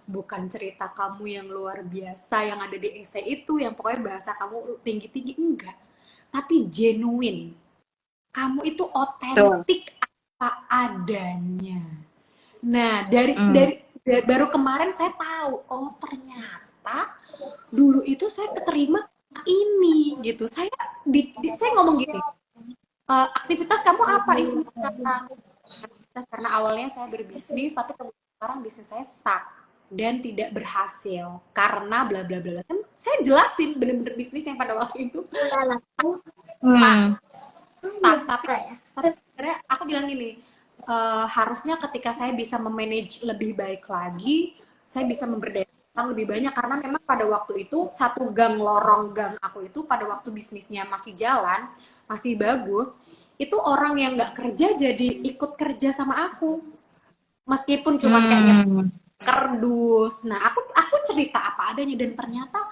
bukan cerita kamu yang luar biasa yang ada di essay itu, yang pokoknya bahasa kamu tinggi-tinggi, enggak. Tapi genuine. Kamu itu otentik apa adanya. Nah, dari baru kemarin saya tahu, oh ternyata dulu itu saya keterima ini gitu. Saya ngomong gini, aktivitas kamu apa Ismi sekarang? Aktivitas karena awalnya saya berbisnis, tapi kemudian sekarang bisnis saya stuck dan tidak berhasil karena bla bla bla. Saya jelasin bener-bener bisnis yang pada waktu itu. Tapi akhirnya aku bilang gini, harusnya ketika saya bisa memanage lebih baik lagi, saya bisa memberdayakan lebih banyak, karena memang pada waktu itu satu lorong gang aku itu pada waktu bisnisnya masih jalan, masih bagus, itu orang yang nggak kerja jadi ikut kerja sama aku, meskipun cuma kayak kardus. Nah aku cerita apa adanya dan ternyata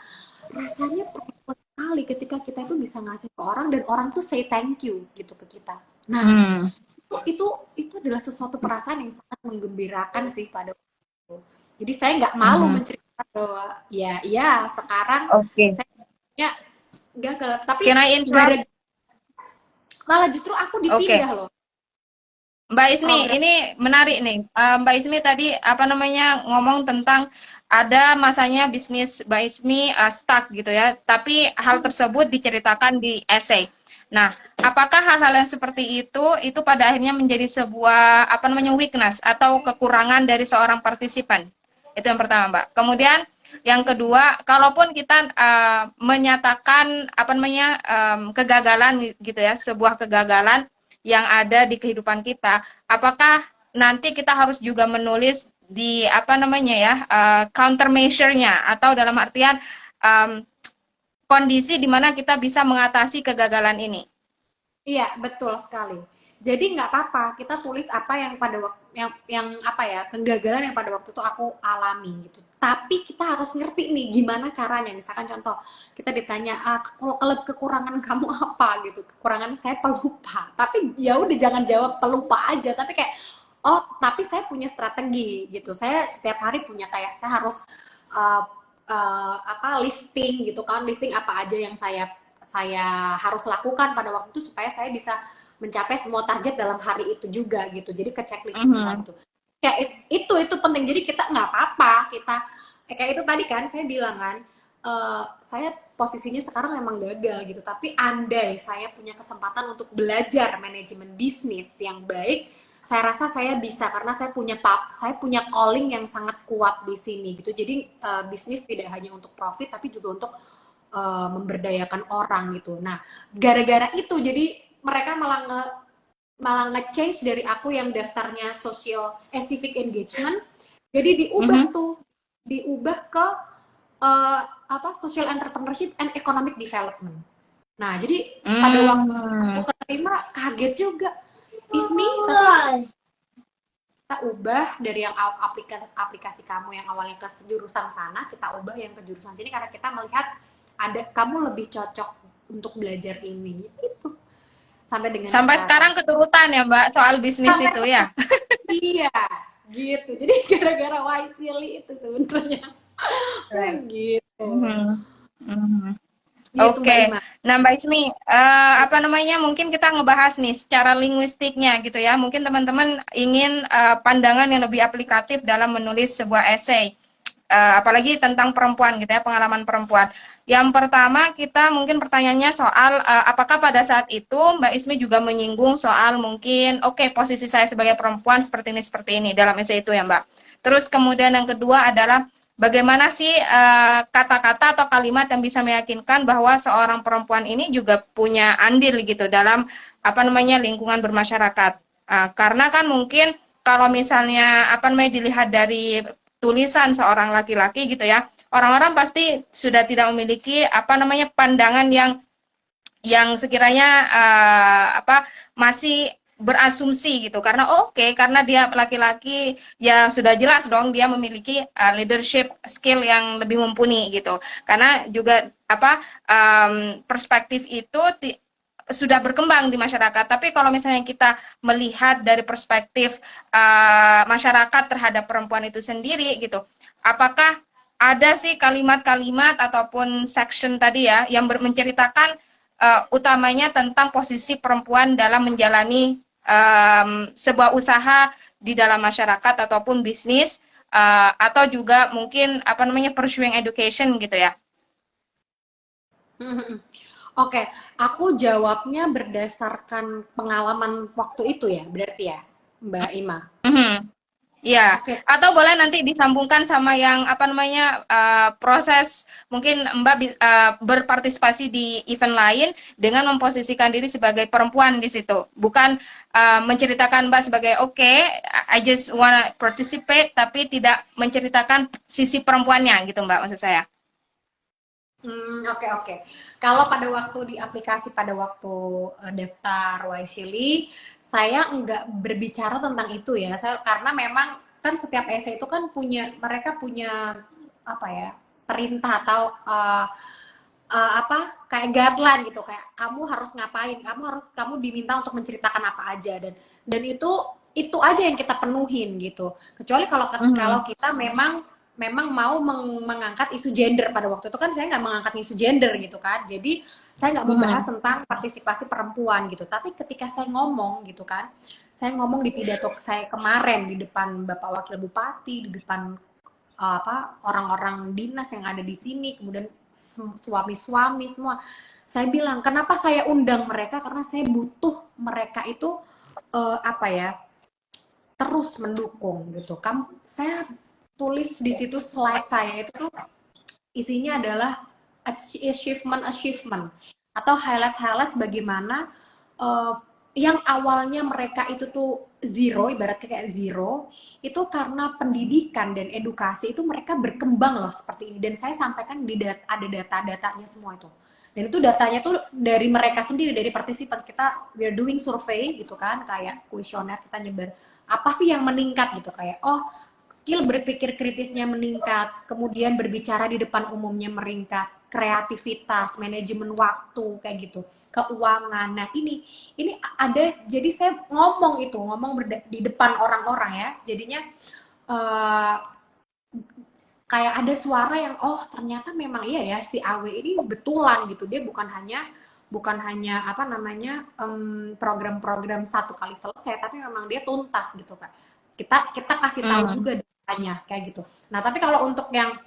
rasanya private sekali ketika kita itu bisa ngasih ke orang dan orang tuh say thank you gitu ke kita. Nah itu adalah sesuatu perasaan yang sangat menggembirakan sih pada waktu itu. Jadi saya nggak malu menceritakan bahwa ya sekarang saya gagal, tapi Malah justru aku Oke. dipindah loh Mbak Ismi, program. ini menarik nih. Mbak Ismi tadi apa namanya ngomong tentang ada masanya bisnis Mbak Ismi stuck gitu ya. Tapi hal tersebut diceritakan di essay. Nah, apakah hal-hal yang seperti itu pada akhirnya menjadi sebuah apa namanya weakness atau kekurangan dari seorang partisipan? Itu yang pertama, Mbak. Kemudian yang kedua, kalaupun kita menyatakan apa namanya kegagalan gitu ya, sebuah kegagalan yang ada di kehidupan kita, apakah nanti kita harus juga menulis di apa namanya ya countermeasure-nya atau dalam artian um, kondisi di mana kita bisa mengatasi kegagalan ini. Iya, betul sekali. Jadi nggak apa-apa, kita tulis apa yang pada waktu yang apa ya, kegagalan yang pada waktu itu aku alami gitu. Tapi kita harus ngerti nih gimana caranya. Misalkan contoh, kita ditanya, kalau kekurangan kamu apa gitu. Kekurangan saya pelupa. Tapi ya udah jangan jawab pelupa aja, tapi kayak oh, tapi saya punya strategi gitu. Saya setiap hari punya kayak saya harus uh, apa listing gitu kan, listing apa aja yang saya harus lakukan pada waktu itu supaya saya bisa mencapai semua target dalam hari itu juga gitu. Jadi ke checklist semua gitu. Ya itu penting. Jadi kita nggak apa-apa kita kayak itu tadi kan saya bilang kan saya posisinya sekarang memang gagal gitu. Tapi andai saya punya kesempatan untuk belajar manajemen bisnis yang baik, saya rasa saya bisa karena saya punya calling yang sangat kuat di sini gitu. Jadi bisnis tidak hanya untuk profit tapi juga untuk memberdayakan orang gitu. Nah, gara-gara itu jadi mereka malah nge-change dari aku yang daftarnya civic engagement, jadi diubah ke apa social entrepreneurship and economic development. Nah, jadi pada waktu aku keterima kaget juga. Ismi, tapi kita ubah dari yang aplikasi kamu yang awalnya ke jurusan sana, kita ubah yang ke jurusan sini karena kita melihat ada kamu lebih cocok untuk belajar ini itu Sampai sekarang keturutan ya Mbak soal bisnis sampai itu ya. iya gitu, jadi gara-gara white silly itu sebenarnya. Gitu gitu Mbak Oke, Ima. nah Mbak Ismi, apa namanya? Mungkin kita ngebahas nih secara linguistiknya gitu ya. Mungkin teman-teman ingin pandangan yang lebih aplikatif dalam menulis sebuah esai, apalagi tentang perempuan gitu ya, pengalaman perempuan. Yang pertama kita mungkin pertanyaannya soal apakah pada saat itu Mbak Ismi juga menyinggung soal mungkin, oke, posisi saya sebagai perempuan seperti ini dalam esai itu ya Mbak. Terus kemudian yang kedua adalah bagaimana sih kata-kata atau kalimat yang bisa meyakinkan bahwa seorang perempuan ini juga punya andil gitu dalam apa namanya lingkungan bermasyarakat. Karena kan mungkin kalau misalnya apa namanya dilihat dari tulisan seorang laki-laki gitu ya, orang-orang pasti sudah tidak memiliki apa namanya pandangan yang sekiranya apa masih berasumsi gitu karena karena dia laki-laki ya sudah jelas dong dia memiliki leadership skill yang lebih mumpuni gitu karena juga apa perspektif itu sudah berkembang di masyarakat tapi kalau misalnya kita melihat dari perspektif masyarakat terhadap perempuan itu sendiri gitu apakah ada sih kalimat-kalimat ataupun section tadi ya yang menceritakan utamanya tentang posisi perempuan dalam menjalani sebuah usaha di dalam masyarakat ataupun bisnis atau juga mungkin apa namanya pursuing education gitu ya. Oke, aku jawabnya berdasarkan pengalaman waktu itu ya, berarti ya, Mbak Ima. Iya, Oke, atau boleh nanti disambungkan sama yang apa namanya proses mungkin Mbak berpartisipasi di event lain dengan memposisikan diri sebagai perempuan di situ, bukan menceritakan Mbak sebagai I just wanna participate tapi tidak menceritakan sisi perempuannya gitu Mbak maksud saya. oke. Kalau pada waktu di aplikasi, pada waktu daftar Wisely, saya nggak berbicara tentang itu ya. Karena memang kan setiap essay itu kan mereka punya apa ya perintah atau apa kayak guideline gitu, kayak kamu harus ngapain, kamu diminta untuk menceritakan apa aja dan itu aja yang kita penuhin gitu. Kecuali kalau kita memang memang mau mengangkat isu gender. Pada waktu itu kan saya nggak mengangkat isu gender gitu kan, jadi saya nggak membahas tentang partisipasi perempuan gitu. Tapi ketika saya ngomong gitu kan, saya ngomong di pidato saya kemarin di depan Bapak Wakil Bupati, di depan orang-orang dinas yang ada di sini, kemudian suami-suami semua. Saya bilang, kenapa saya undang mereka? Karena saya butuh mereka itu terus mendukung gitu. Saya tulis di situ slide saya itu tuh isinya adalah achievement atau highlights bagaimana yang awalnya mereka itu tuh zero, ibaratnya kayak zero, itu karena pendidikan dan edukasi itu mereka berkembang loh seperti ini. Dan saya sampaikan ada data-datanya semua itu. Dan itu datanya tuh dari mereka sendiri, dari participants. Kita we're doing survey gitu kan, kayak kuesioner, kita nyebar apa sih yang meningkat gitu, kayak skill berpikir kritisnya meningkat, kemudian berbicara di depan umumnya meningkat, kreativitas, manajemen waktu kayak gitu, keuangan. Nah, ini ada, jadi saya ngomong di depan orang-orang ya. Jadinya kayak ada suara yang ternyata memang iya ya, si Awe ini betulan gitu. Dia bukan hanya program-program satu kali selesai, tapi memang dia tuntas gitu kan. Kita kasih tahu juga datanya kayak gitu. Nah, tapi kalau untuk yang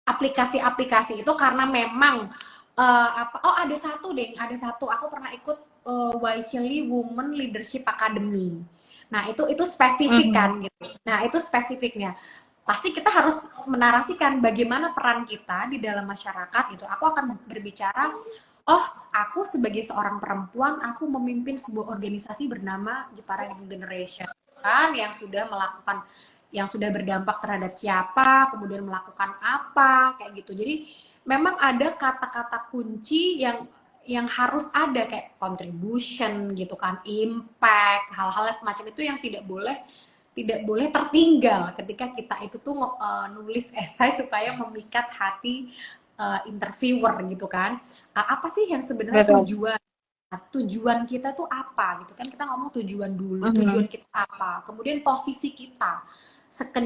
aplikasi-aplikasi itu karena memang ada satu aku pernah ikut Wisely Women Leadership Academy. Nah, itu spesifik kan gitu. Nah, itu spesifiknya. Pasti kita harus menarasikan bagaimana peran kita di dalam masyarakat gitu. Aku akan berbicara, aku sebagai seorang perempuan, aku memimpin sebuah organisasi bernama Jepara Young Generation kan, yang sudah berdampak terhadap siapa, kemudian melakukan apa, kayak gitu. Jadi memang ada kata-kata kunci yang harus ada, kayak contribution gitu kan, impact, hal-hal semacam itu yang tidak boleh tertinggal ketika kita itu tuh nulis esai supaya memikat hati interviewer gitu kan. Apa sih yang sebenarnya tujuan kita tuh apa gitu kan, kita ngomong tujuan dulu, tujuan kita apa, kemudian posisi kita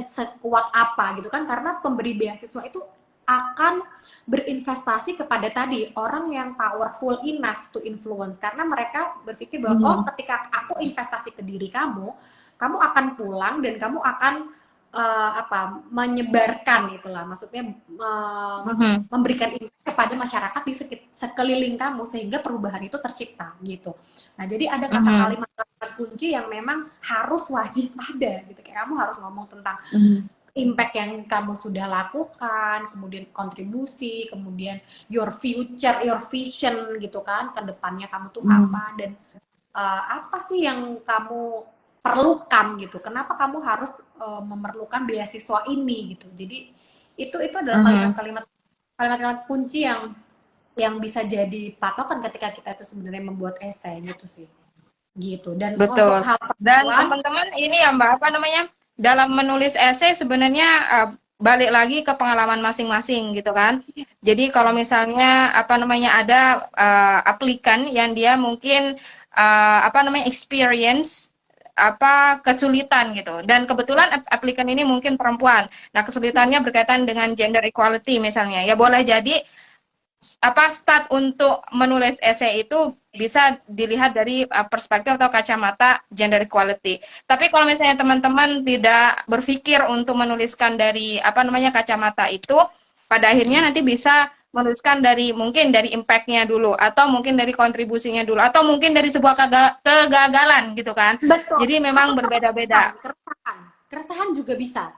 sekuat apa gitu kan, karena pemberi beasiswa itu akan berinvestasi kepada tadi orang yang powerful enough to influence, karena mereka berpikir bahwa ketika aku investasi ke diri kamu akan pulang dan kamu akan menyebarkan itulah, maksudnya memberikan impact kepada masyarakat di sekeliling kamu sehingga perubahan itu tercipta gitu. Nah, jadi ada kalimat kunci yang memang harus wajib ada gitu, kayak kamu harus ngomong tentang impact yang kamu sudah lakukan, kemudian kontribusi, kemudian your future, your vision gitu kan, ke depannya kamu tuh apa, dan apa sih yang kamu perlukan gitu, kenapa kamu harus memerlukan beasiswa ini gitu. Jadi itu adalah kalimat-kalimat kunci yang bisa jadi patokan ketika kita itu sebenarnya membuat esai gitu sih. Gitu. Dan betul. untuk hal Dan teman-teman ini ya Mbak, dalam menulis esai sebenarnya balik lagi ke pengalaman masing-masing gitu kan. Jadi kalau misalnya ada aplikan yang dia mungkin experience kesulitan gitu, dan kebetulan aplikan ini mungkin perempuan. Nah, kesulitannya berkaitan dengan gender equality misalnya, ya boleh jadi start untuk menulis esai itu bisa dilihat dari perspektif atau kacamata gender equality. Tapi kalau misalnya teman-teman tidak berpikir untuk menuliskan dari kacamata itu, pada akhirnya nanti bisa menuliskan mungkin dari impact-nya dulu, atau mungkin dari kontribusinya dulu, atau mungkin dari sebuah kegagalan gitu kan. Betul. Jadi memang berbeda-beda. Keresahan juga bisa.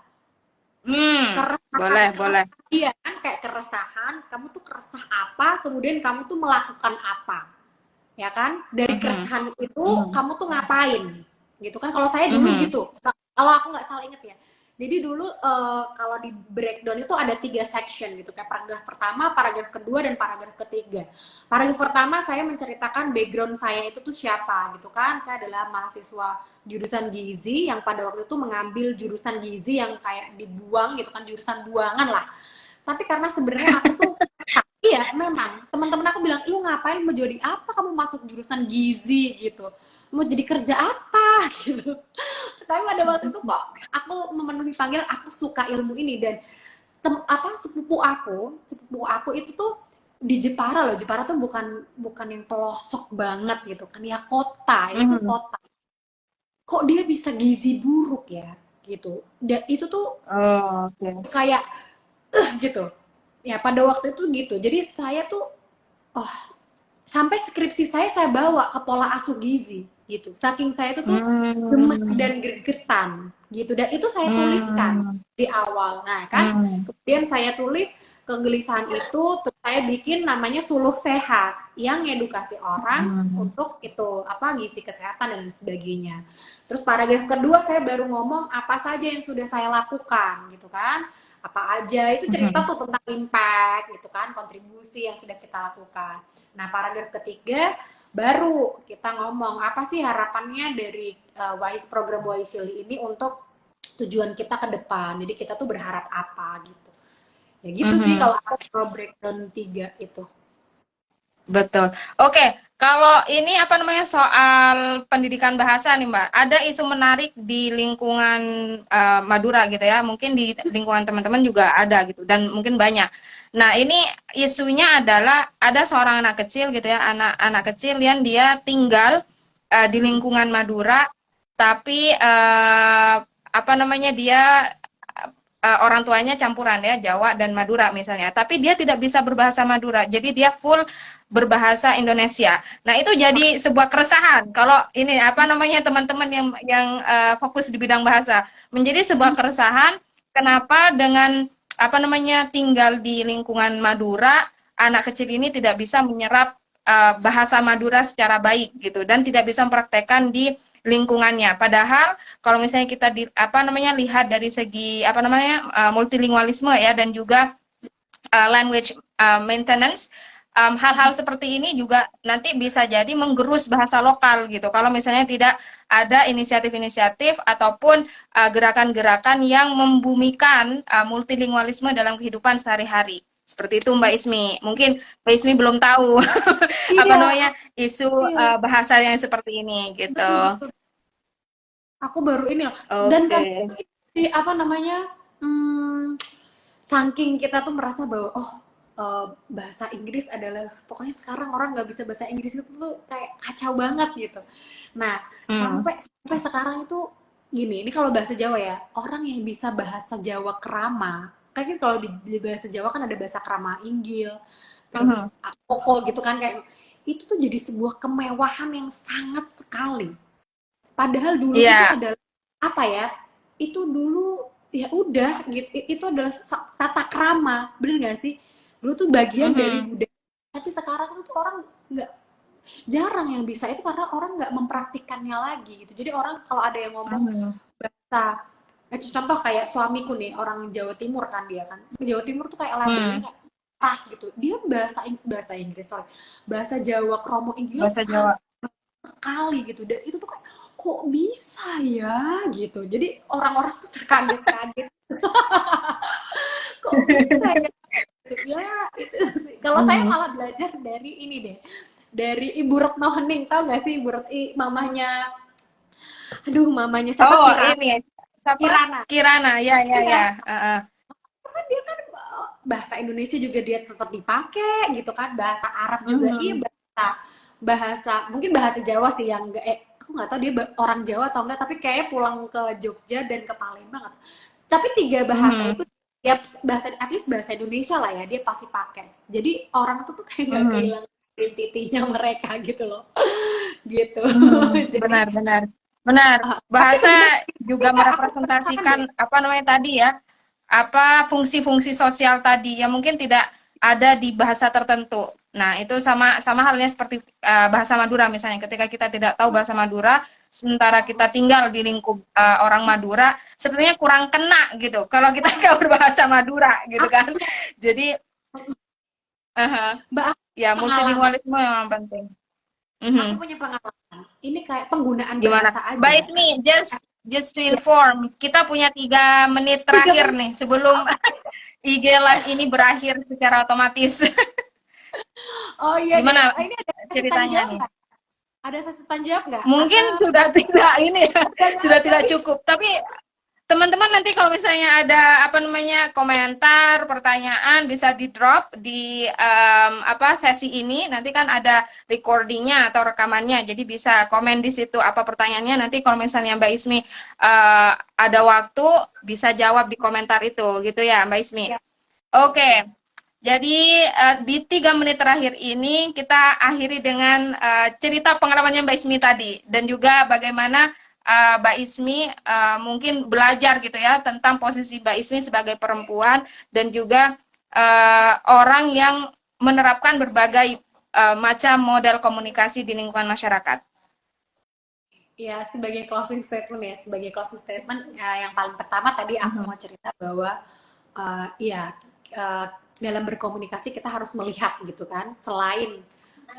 Boleh. Iya kan, kayak keresahan, kamu tuh keresah apa, kemudian kamu tuh melakukan apa, ya kan? Dari keresahan itu kamu tuh ngapain, gitu kan? Kalau saya dulu gitu, kalau aku nggak salah inget ya. Jadi dulu kalau di breakdown itu ada 3 section gitu, kayak paragraf pertama, paragraf kedua, dan paragraf ketiga. Paragraf pertama saya menceritakan background saya itu tuh siapa gitu kan. Saya adalah mahasiswa jurusan gizi yang pada waktu itu mengambil jurusan gizi yang kayak dibuang gitu kan, jurusan buangan lah. Tapi karena sebenarnya aku tuh Iya, memang. Teman-teman aku bilang, lu ngapain mau jadi apa? Kamu masuk jurusan gizi gitu. Mau jadi kerja apa gitu. Tapi pada waktu itu kok aku memenuhi panggilan, aku suka ilmu ini dan sepupu aku itu tuh di Jepara loh. Jepara tuh bukan bukan yang pelosok banget gitu kan. Ya kota, itu tuh Mhm. kota. Kok dia bisa gizi buruk ya gitu. Dan itu tuh Oh, oke. kayak gitu. Ya pada waktu itu gitu. Jadi saya tuh oh, sampai skripsi saya bawa ke pola asuh gizi gitu. Saking saya itu tuh gemes Hmm. dan gregetan gitu. Dan itu saya tuliskan Hmm. di awal. Nah kan, Hmm. kemudian saya tulis kegelisahan itu, terus saya bikin namanya Suluh Sehat yang edukasi orang Hmm. untuk itu apa gizi kesehatan dan sebagainya. Terus paragraf kedua saya baru ngomong apa saja yang sudah saya lakukan gitu kan. Apa aja itu cerita Mhm. tuh tentang impact gitu kan, kontribusi yang sudah kita lakukan. Nah, paragraf ketiga baru kita ngomong apa sih harapannya dari WISE program WISE ini untuk tujuan kita ke depan. Jadi kita tuh berharap apa gitu. Ya gitu sih Mhm. kalau aku breakdown tiga itu. Betul. Oke, kalau ini apa namanya soal pendidikan bahasa nih Mbak, ada isu menarik di lingkungan Madura gitu ya, mungkin di lingkungan teman-teman juga ada gitu dan mungkin banyak. Nah ini isunya adalah ada seorang anak kecil gitu ya, anak-anak kecil yang dia tinggal di lingkungan Madura, tapi apa namanya dia orang tuanya campuran ya Jawa dan Madura misalnya, tapi dia tidak bisa berbahasa Madura, jadi dia full berbahasa Indonesia. Nah itu jadi sebuah keresahan kalau ini apa namanya teman-teman yang fokus di bidang bahasa menjadi sebuah keresahan kenapa dengan apa namanya tinggal di lingkungan Madura anak kecil ini tidak bisa menyerap bahasa Madura secara baik gitu dan tidak bisa mempraktekkan di lingkungannya. Padahal kalau misalnya kita di apa namanya lihat dari segi apa namanya multilingualisme ya dan juga language maintenance hal-hal seperti ini juga nanti bisa jadi menggerus bahasa lokal gitu. Kalau misalnya tidak ada inisiatif-inisiatif ataupun gerakan-gerakan yang membumikan multilingualisme dalam kehidupan sehari-hari. Seperti itu Mbak Ismi. Mungkin Mbak Ismi belum tahu apa Iya, namanya isu iya, bahasa yang seperti ini gitu. betul betul. Aku baru ini loh. Dan Oke. kan apa namanya? Saking kita tuh merasa bahwa oh bahasa Inggris adalah pokoknya sekarang orang nggak bisa bahasa Inggris itu tuh kayak kacau banget gitu. Nah Hmm. sampai sampai sekarang itu gini, ini kalau bahasa Jawa ya orang yang bisa bahasa Jawa kerama, kayak kalau di bahasa Jawa kan ada bahasa kerama Inggil, terus Mhm. koko gitu kan kayak itu tuh jadi sebuah kemewahan yang sangat sekali. Padahal dulu itu Iya. adalah apa ya? Itu dulu ya udah gitu. Itu adalah tata krama, bener gak sih? Dulu tuh bagian dari Mhm. budaya. Tapi sekarang tuh orang nggak jarang yang bisa itu karena orang nggak mempraktikannya lagi gitu. Jadi orang kalau ada yang ngomong Mhm. bahasa contoh kayak suamiku nih orang Jawa Timur kan dia kan. Jawa Timur tuh kayak labelnya Hmm. kayak pas gitu. Dia bahasa Inggris, sorry. Bahasa Jawa kromo Inggrisnya Bahasa Jawa. sangat sekali gitu dan itu tuh kayak kok bisa ya gitu jadi orang-orang tuh terkaget-kaget kok bisa ya gitu ya itu sih kalau saya Mhm. malah belajar dari ini deh dari Ibu Retno Hening tahu nggak sih Ibu Retno mamahnya aduh mamanya siapa Oh, ini siapa? Kirana Kirana, ya, ya, iya ya. Heeh. kan dia kan bahasa Indonesia juga dia tetap dipakai gitu kan bahasa Arab juga iya Mhm. bahasa bahasa mungkin bahasa Jawa sih yang enggak aku nggak tahu dia orang Jawa atau enggak tapi kayak pulang ke Jogja dan ke Palembang tapi tiga bahasa Mhm. itu ya bahasa at least bahasa Indonesia lah ya dia pasti pakai jadi orang tuh tuh kayak nggak Mhm. kehilangan identitinya mereka gitu loh gitu Mhm. jadi Benar, benar. Benar. tapi Bahasa sebenarnya juga ya aku penasaran deh merepresentasikan apa namanya tadi ya? Apa fungsi-fungsi sosial tadi yang mungkin tidak ada di bahasa tertentu. Nah, itu sama sama halnya seperti bahasa Madura misalnya. Ketika kita tidak tahu bahasa Madura, sementara kita tinggal di lingkup orang Madura, sebenarnya kurang kena gitu. Kalau kita nggak berbahasa Madura gitu aku kan. Jadi, mbak aku ya pengalaman multilingualisme memang penting. aku Mhm. punya pengalaman ini kayak penggunaan Gimana? bahasa Mbak aja Ismi, just to ya inform, kita punya 3 menit tiga terakhir menit nih sebelum IG Live ini berakhir secara otomatis. Oh iya deh. Gimana Ini ada sesi tanya ceritanya jawab nih? nggak? Ada sesi tanya jawab nggak? Mungkin Atau sudah tidak ini ya, udah nggak sudah ada tidak nih? cukup. Tapi teman-teman nanti kalau misalnya ada apa namanya komentar, pertanyaan bisa di drop di apa sesi ini. Nanti kan ada recordingnya atau rekamannya, jadi bisa komen di situ apa pertanyaannya. Nanti kalau misalnya Mbak Ismi ada waktu bisa jawab di komentar itu, gitu ya Mbak Ismi. Ya, Oke. Jadi di 3 menit terakhir ini kita akhiri dengan cerita pengalamannya Mbak Ismi tadi dan juga bagaimana Mbak Ismi mungkin belajar gitu ya tentang posisi Mbak Ismi sebagai perempuan dan juga orang yang menerapkan berbagai macam model komunikasi di lingkungan masyarakat. ya, sebagai closing statement yang paling pertama tadi aku mau cerita bahwa ya dalam berkomunikasi kita harus melihat gitu kan, selain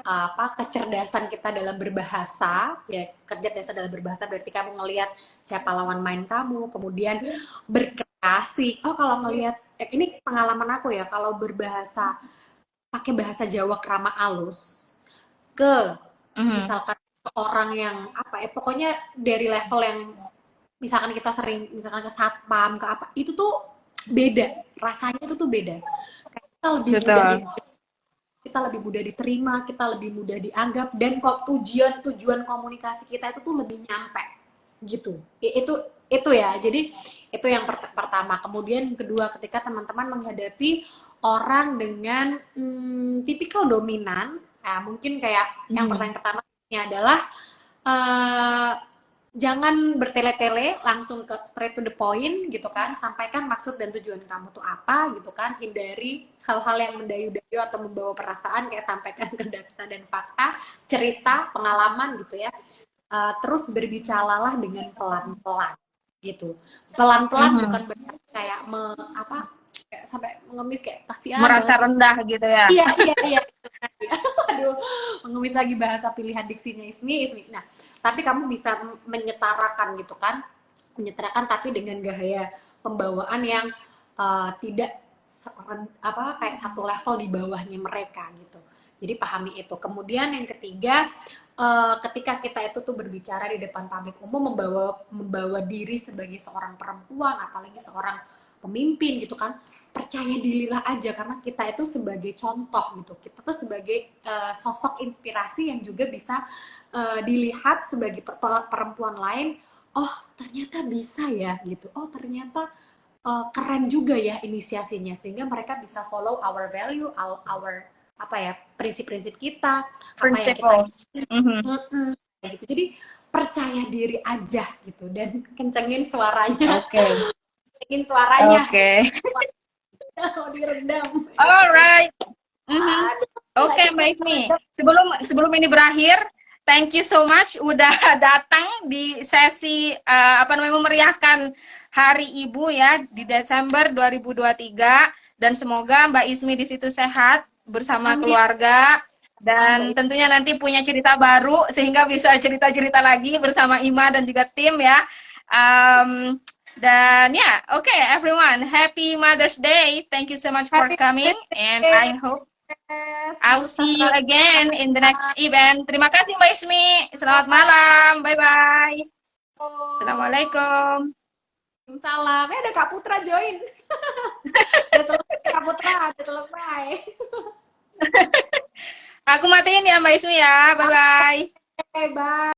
apa kecerdasan kita dalam berbahasa, ya kecerdasan dalam berbahasa berarti kamu ngelihat siapa lawan main kamu, kemudian berkreasi. Oh kalau ngelihat ini pengalaman aku ya, kalau berbahasa pakai bahasa Jawa krama alus ke misalkan orang yang apa ya, pokoknya dari level yang misalkan kita sering misalkan ke satpam ke apa, itu tuh beda rasanya, itu tuh beda. Kayak Betul. kita lebih mudah diterima, kita lebih mudah dianggap, dan kok tujuan komunikasi kita itu tuh lebih nyampe gitu. Itu ya. Jadi itu yang pertama. Kemudian kedua, ketika teman-teman menghadapi orang dengan tipikal dominan, mungkin kayak yang pertanyaan pertama ini adalah eh, jangan bertele-tele, langsung ke straight to the point gitu kan, sampaikan maksud dan tujuan kamu tuh apa gitu kan, hindari hal-hal yang mendayu-dayu atau membawa perasaan, kayak sampaikan ke data dan fakta, cerita, pengalaman gitu ya. Terus berbicaralah dengan pelan-pelan gitu, pelan-pelan bukan berarti kayak apa kayak sampai mengemis kayak kasihan Merasa banget. rendah gitu ya. Iya, iya, iya. Aduh, mengemis lagi bahasa pilihan diksinya Ismi. Nah, tapi kamu bisa menyetarakan gitu kan, menyetarakan tapi dengan gaya pembawaan yang tidak apa kayak satu level di bawahnya mereka gitu. Jadi pahami itu. Kemudian yang ketiga, ketika kita itu tuh berbicara di depan publik umum, membawa diri sebagai seorang perempuan, apalagi seorang pemimpin gitu kan, percaya dirilah aja, karena kita itu sebagai contoh gitu, kita tuh sebagai sosok inspirasi yang juga bisa dilihat sebagai perempuan lain. Oh ternyata bisa ya gitu, oh ternyata keren juga ya inisiasinya, sehingga mereka bisa follow our value, our apa ya, prinsip-prinsip kita, apa yang kita Principles. gitu. Jadi percaya diri aja gitu, dan kencengin suaranya. Oke. Kencengin suaranya Oke. gitu. Mau diredam. Alright. Oke, Lagi Mbak Ismi. Sebelum ini berakhir, thank you so much udah datang di sesi apa namanya memeriahkan Hari Ibu ya di Desember 2023, dan semoga Mbak Ismi di situ sehat bersama Amin. keluarga dan Baik. tentunya nanti punya cerita baru sehingga bisa cerita-cerita lagi bersama Ima dan juga tim ya. Um, dan ya, oke everyone, happy Mother's Day. Thank you so much for Happy coming and I hope I'll see you again in the next event. Terima kasih Mbak Ismi. Selamat malam. Bye-bye. Assalamualaikum. Salam. Ada Kak Putra join. Udah selesai Kak Putra, udah selesai. Aku matiin ya Mbak Ismi ya. Bye-bye. Bye.